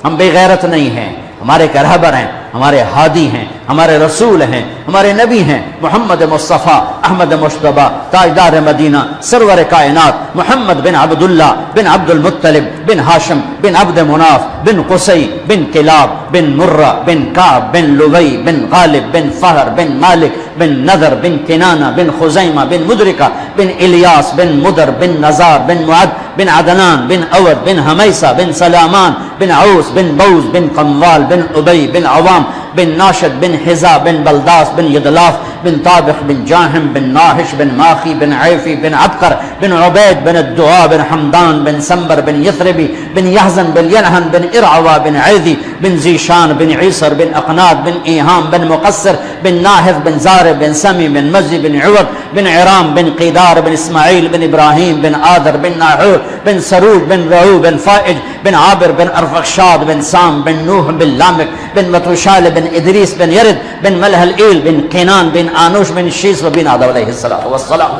ہم بے غیرت نہیں ہیں، ہمارے ایک رہبر ہیں، ہمارے ہادی ہیں، ہمارے رسول ہیں، ہمارے نبی ہیں محمد مصطفیٰ احمد مشتبہ تاجدار مدینہ سرور کائنات محمد بن عبداللہ بن عبد المطلب بن ہاشم بن عبد مناف بن قصی بن کلاب بن مرہ بن کعب بن لبی بن غالب بن فہر بن مالک بن نذر بن کنانہ بن خزیمہ بن مدرکہ بن الیاس بن مدر بن نزار بن معد بن عدنان بن اود بن حمیسہ بن سلامان بن عوس بن بوز بن قموال بن ابی بن عوام بن ناشد بن حزا بن بلداس بن یدلاف بن طابخ بن جاہم بن ناحش بن ماخی بن عیفی بن عبقر بن عبید بن الدعاء بن حمدان بن سنبر بن یثربی بن یحزن بن ینہن بن ارعوا بن عیدی بن زیشان بن عیسر بن اقناد بن ایہام بن مقصر بن ناحف بن زارب بن سمی بن مزی بن عوض بن عرام بن قیدار بن اسماعیل بن ابراہیم بن آدر بن ناحور بن سرود بن رعو بن فائج بن عابر بن ارفخشاد بن سام بن نوح بن لامک بن متوشال بن ادریس بن یرد بن ملح الایل بن قینان بن آنوش بن شیس و بن آدم علیہ السلام.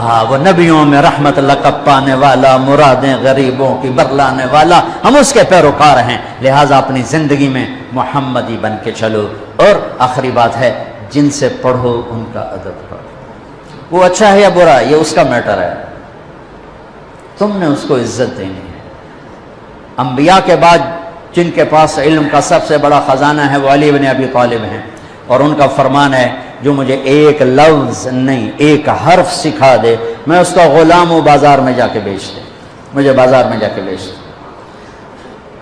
ہاں وہ نبیوں میں رحمت لقب پانے والا، مرادیں غریبوں کی برلانے والا، ہم اس کے پیروکار ہیں، لہٰذا اپنی زندگی میں محمدی بن کے چلو. اور آخری بات ہے، جن سے پڑھو ان کا ادب کرو. وہ اچھا ہے یا برا یہ اس کا میٹر ہے، تم نے اس کو عزت دینی ہے. انبیاء کے بعد جن کے پاس علم کا سب سے بڑا خزانہ ہے وہ علی بن ابی طالب ہیں، اور ان کا فرمان ہے جو مجھے ایک لفظ نہیں ایک حرف سکھا دے میں اس کا غلام ہوں، بازار میں جا کے بیچ دے، مجھے بازار میں جا کے بیچ دے.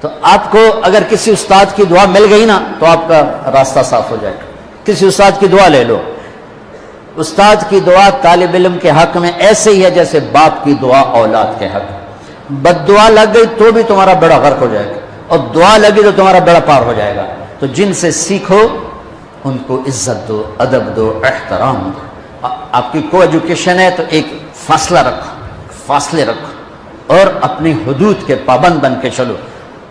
تو آپ کو اگر کسی استاد کی دعا مل گئی نا تو آپ کا راستہ صاف ہو جائے گا. کسی استاد کی دعا لے لو. استاد کی دعا طالب علم کے حق میں ایسے ہی ہے جیسے باپ کی دعا اولاد کے حق میں. بد دعا لگ گئی تو بھی تمہارا بیڑا غرق ہو جائے گا، اور دعا لگی تو تمہارا بیڑا پار ہو جائے گا. تو جن سے سیکھو ان کو عزت دو، ادب دو، احترام دو. آپ کی کو ایجوکیشن ہے تو ایک فاصلہ رکھو، فاصلے رکھو، اور اپنی حدود کے پابند بن کے چلو.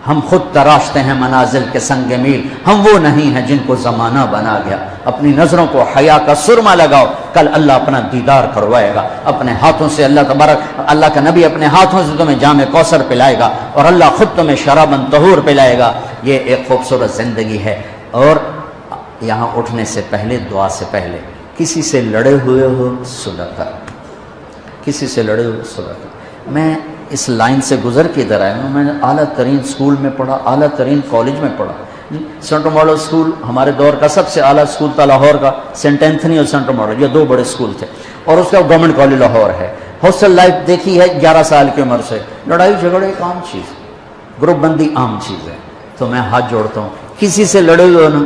ہم خود تراشتے ہیں منازل کے سنگ میل، ہم وہ نہیں ہیں جن کو زمانہ بنا گیا. اپنی نظروں کو حیا کا سرما لگاؤ، کل اللہ اپنا دیدار کروائے گا. اپنے ہاتھوں سے اللہ تبارک اللہ کا نبی اپنے ہاتھوں سے تمہیں جام کوثر پلائے گا، اور اللہ خود تمہیں شرابن طہور پلائے گا. یہ ایک خوبصورت زندگی ہے. اور یہاں اٹھنے سے پہلے، دعا سے پہلے کسی سے لڑے ہوئے ہو صلح کر، کسی سے لڑے ہوئے صلح کر. میں اس لائن سے گزر کے ادھر آیا ہوں. میں نے اعلیٰ ترین اسکول میں پڑھا، اعلیٰ ترین کالج میں پڑھا. سینٹر ماڈل اسکول ہمارے دور کا سب سے اعلیٰ اسکول تھا لاہور کا، سینٹ اینتھنی اور سینٹر ماڈل، یہ دو بڑے اسکول تھے. اور اس کا گورنمنٹ کالج لاہور ہے. ہاسٹل لائف دیکھی ہے 11 سال کی عمر سے. لڑائی جھگڑے ایک عام چیز، گروپ بندی عام چیز ہے. تو میں ہاتھ جوڑتا ہوں، کسی سے لڑے ہوئے ہو نا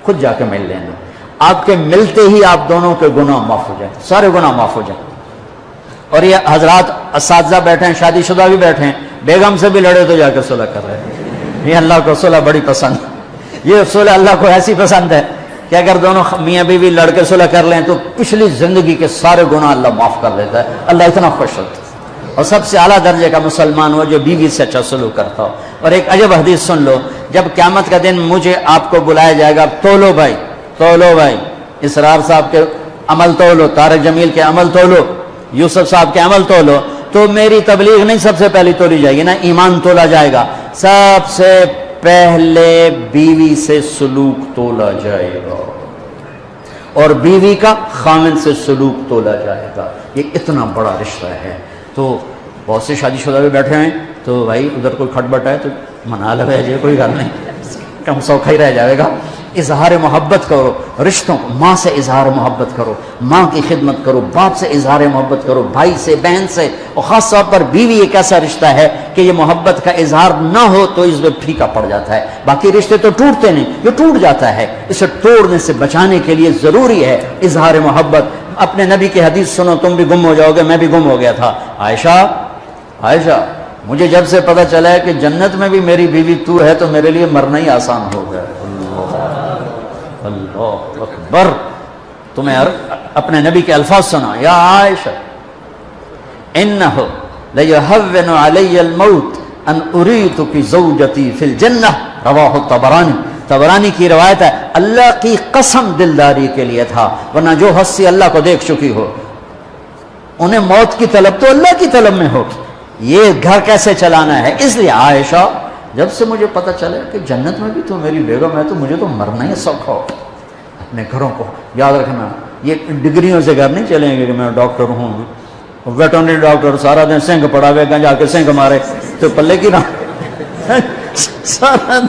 خود جا کے مل لینا. آپ کے ملتے ہی آپ دونوں کے گناہ معاف ہو جائیں، سارے گناہ معاف ہو جائیں. اور یہ حضرات اساتذہ بیٹھے ہیں، شادی شدہ بھی بیٹھے ہیں، بیگم سے بھی لڑے تو جا کے صلح کر رہے ہیں. یہ اللہ کو صلح بڑی پسند ہے. یہ صلح اللہ کو ایسی پسند ہے کہ اگر دونوں میاں بیوی لڑ کے صلح کر لیں تو پچھلی زندگی کے سارے گناہ اللہ معاف کر دیتا ہے. اللہ اتنا خوش ہوتا ہے. اور سب سے اعلیٰ درجے کا مسلمان ہو جو بیوی سے اچھا سلوک کرتا ہو. اور ایک عجب حدیث سن لو، جب قیامت کا دن مجھے آپ کو بلایا جائے گا، تولو بھائی، تولو بھائی، اسرار صاحب کے عمل تولو، طارق جمیل کے عمل تولو، یوسف صاحب کے عمل تولو، تو میری تبلیغ نہیں سب سے پہلی تولی جائے گی نا، ایمان تولا جائے گا. سب سے پہلے بیوی سے سلوک تولا جائے گا، اور بیوی کا خاوند سے سلوک تولا جائے گا. یہ اتنا بڑا رشتہ ہے. تو بہت سے شادی شدہ بھی بیٹھے ہیں، تو بھائی ادھر کوئی کھٹبٹ ہے تو منا لو ہے، کوئی گل نہیں، کم سوکھا ہی رہ جائے گا. اظہار محبت کرو رشتوں کو، ماں سے اظہار محبت کرو، ماں کی خدمت کرو، باپ سے اظہار محبت کرو، بھائی سے، بہن سے. اور خاص طور پر بیوی ایک ایسا رشتہ ہے کہ یہ محبت کا اظہار نہ ہو تو اس میں پھیکا پڑ جاتا ہے. باقی رشتے تو ٹوٹتے نہیں، یہ ٹوٹ جاتا ہے. اسے توڑنے سے بچانے کے لیے ضروری ہے اظہار محبت. اپنے نبی کی حدیث سنو، تم بھی گم ہو جاؤ گے، میں بھی گم ہو گیا تھا. عائشہ مجھے جب سے پتہ چلا ہے کہ جنت میں بھی میری بیوی تو ہے تو میرے لیے مرنا ہی آسان ہو گیا. اللہ اکبر. تمہیں اپنے نبی کے الفاظ سنا، یا عائشہ انہ لیہون علی الموت ان اریتک زوجتی فی الجنہ، رواہ الطبرانی. طبرانی کی روایت ہے، اللہ کی قسم دلداری کے لیے تھا، ورنہ جو ہستی اللہ کو دیکھ چکی ہو انہیں موت کی طلب تو اللہ کی طلب میں ہو. یہ گھر کیسے چلانا ہے. اس لیے عائشہ جب سے مجھے پتہ چلا کہ جنت میں بھی تو میری بیگم ہے تو مجھے تو مرنا ہی سوکھا ہو۔ اپنے گھروں کو یاد رکھنا، یہ ڈگریوں سے گھر نہیں چلیں گے کہ میں ڈاکٹر ہوں، ویٹرنری ڈاکٹر سارا دن سنگ پڑا ہوئے گا جا کے سنگ مارے تو پلے کی نہ سارا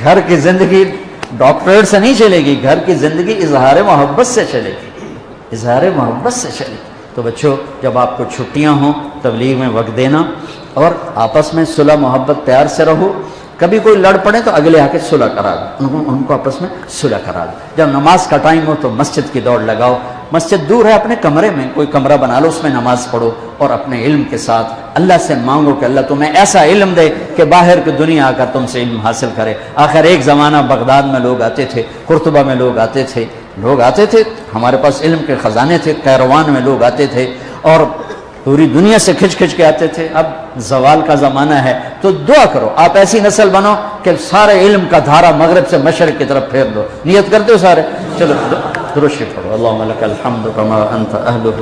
گھر کی زندگی ڈاکٹریٹ سے نہیں چلے گی، گھر کی زندگی اظہار محبت سے چلے گی، اظہار محبت سے چلے گی۔ تو بچوں جب آپ کو چھٹیاں ہوں تبلیغ میں وقت دینا، اور آپس میں صلح محبت پیار سے رہو، کبھی کوئی لڑ پڑے تو اگلے آ کے صلح کرا دو، ان کو آپس میں صلح کرا دو۔ جب نماز کا ٹائم ہو تو مسجد کی دوڑ لگاؤ، مسجد دور ہے اپنے کمرے میں کوئی کمرہ بنا لو، اس میں نماز پڑھو، اور اپنے علم کے ساتھ اللہ سے مانگو کہ اللہ تمہیں ایسا علم دے کہ باہر کی دنیا آ کر تم سے علم حاصل کرے۔ آخر ایک زمانہ بغداد میں لوگ آتے تھے، قرطبہ میں لوگ آتے تھے، ہمارے پاس علم کے خزانے تھے، قیروان میں لوگ آتے تھے اور پوری دنیا سے کھچ کے آتے تھے۔ اب زوال کا زمانہ ہے تو دعا کرو آپ ایسی نسل بنو کہ سارے علم کا دھارا مغرب سے مشرق کی طرف پھیر دو۔ نیت کرتے ہو سارے؟ چلو درود پڑھو۔ اللہم لک الحمد کما انت اہلہ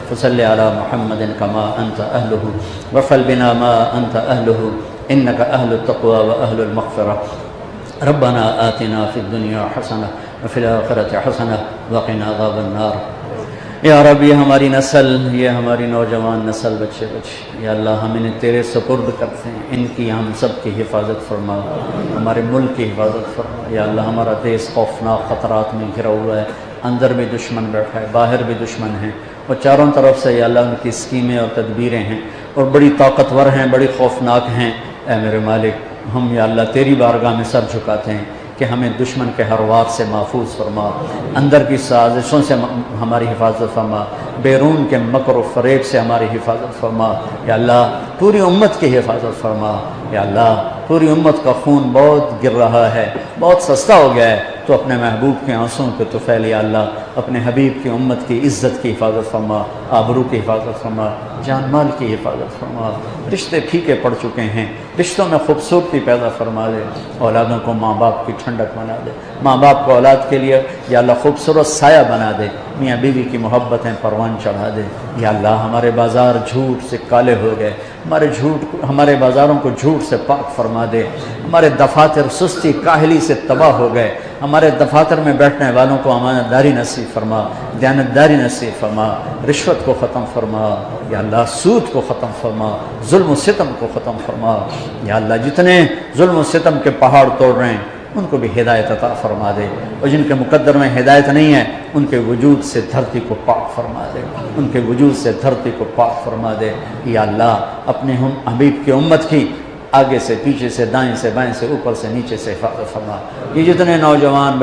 فصلی علی محمد کما انت اہلہ وفعل بنا ما انت اہلہ انک اہل التقوی و اہل المغفرہ۔ ربنا آتنا فی الدنیا حسنہ وفی الآخرۃ حسنہ وقنا عذاب النار۔ یا رب یہ ہماری نسل، یہ ہماری نوجوان نسل، بچے یا اللہ ہم انہیں تیرے سپرد کرتے ہیں، ان کی ہم سب کی حفاظت فرما، ہمارے ملک کی حفاظت فرما۔ یا اللہ ہمارا دیش خوفناک خطرات میں گھرا ہوا ہے، اندر بھی دشمن بیٹھا ہے، باہر بھی دشمن ہیں، اور چاروں طرف سے یا اللہ ان کی اسکیمیں اور تدبیریں ہیں اور بڑی طاقتور ہیں، بڑی خوفناک ہیں۔ اے میرے مالک ہم یا اللہ تیری بارگاہ میں سر جھکاتے ہیں کہ ہمیں دشمن کے ہر وار سے محفوظ فرما، اندر کی سازشوں سے ہماری حفاظت فرما، بیرون کے مکر و فریب سے ہماری حفاظت فرما۔ یا اللہ پوری امت کی حفاظت فرما۔ یا اللہ پوری امت کا خون بہت گر رہا ہے، بہت سستا ہو گیا ہے، تو اپنے محبوب کے آنسوں کے طفیل یا اللہ اپنے حبیب کی امت کی عزت کی حفاظت فرما، آبرو کی حفاظت فرما، جان مال کی حفاظت فرما۔ رشتے پھیکے پڑ چکے ہیں، رشتوں میں خوبصورتی پیدا فرما دے، اولادوں کو ماں باپ کی ٹھنڈک بنا دے، ماں باپ کو اولاد کے لیے یا اللہ خوبصورت سایہ بنا دے، میاں بیوی کی محبتیں پروان چڑھا دے۔ یا اللہ ہمارے بازار جھوٹ سے کالے ہو گئے، ہمارے بازاروں کو جھوٹ سے پاک فرما دے، ہمارے دفاتر سستی کاہلی سے تباہ ہو گئے، ہمارے دفاتر میں بیٹھنے والوں کو امانت داری نصیب فرما، دیانت داری نصیب فرما، رشوت کو ختم فرما، یا اللہ سود کو ختم فرما، ظلم و ستم کو ختم فرما۔ یا اللہ جتنے ظلم و ستم کے پہاڑ توڑ رہے ہیں ان کو بھی ہدایت عطا فرما دے، اور جن کے مقدر میں ہدایت نہیں ہے ان کے وجود سے دھرتی کو پاک فرما دے، ان کے وجود سے دھرتی کو پاک فرما دے۔ یا اللہ اپنے ہم حبیب کی امت کی آگے سے پیچھے سے دائیں سے بائیں سے اوپر سے نیچے سے حفاظت فرما۔ یہ جتنے نوجوان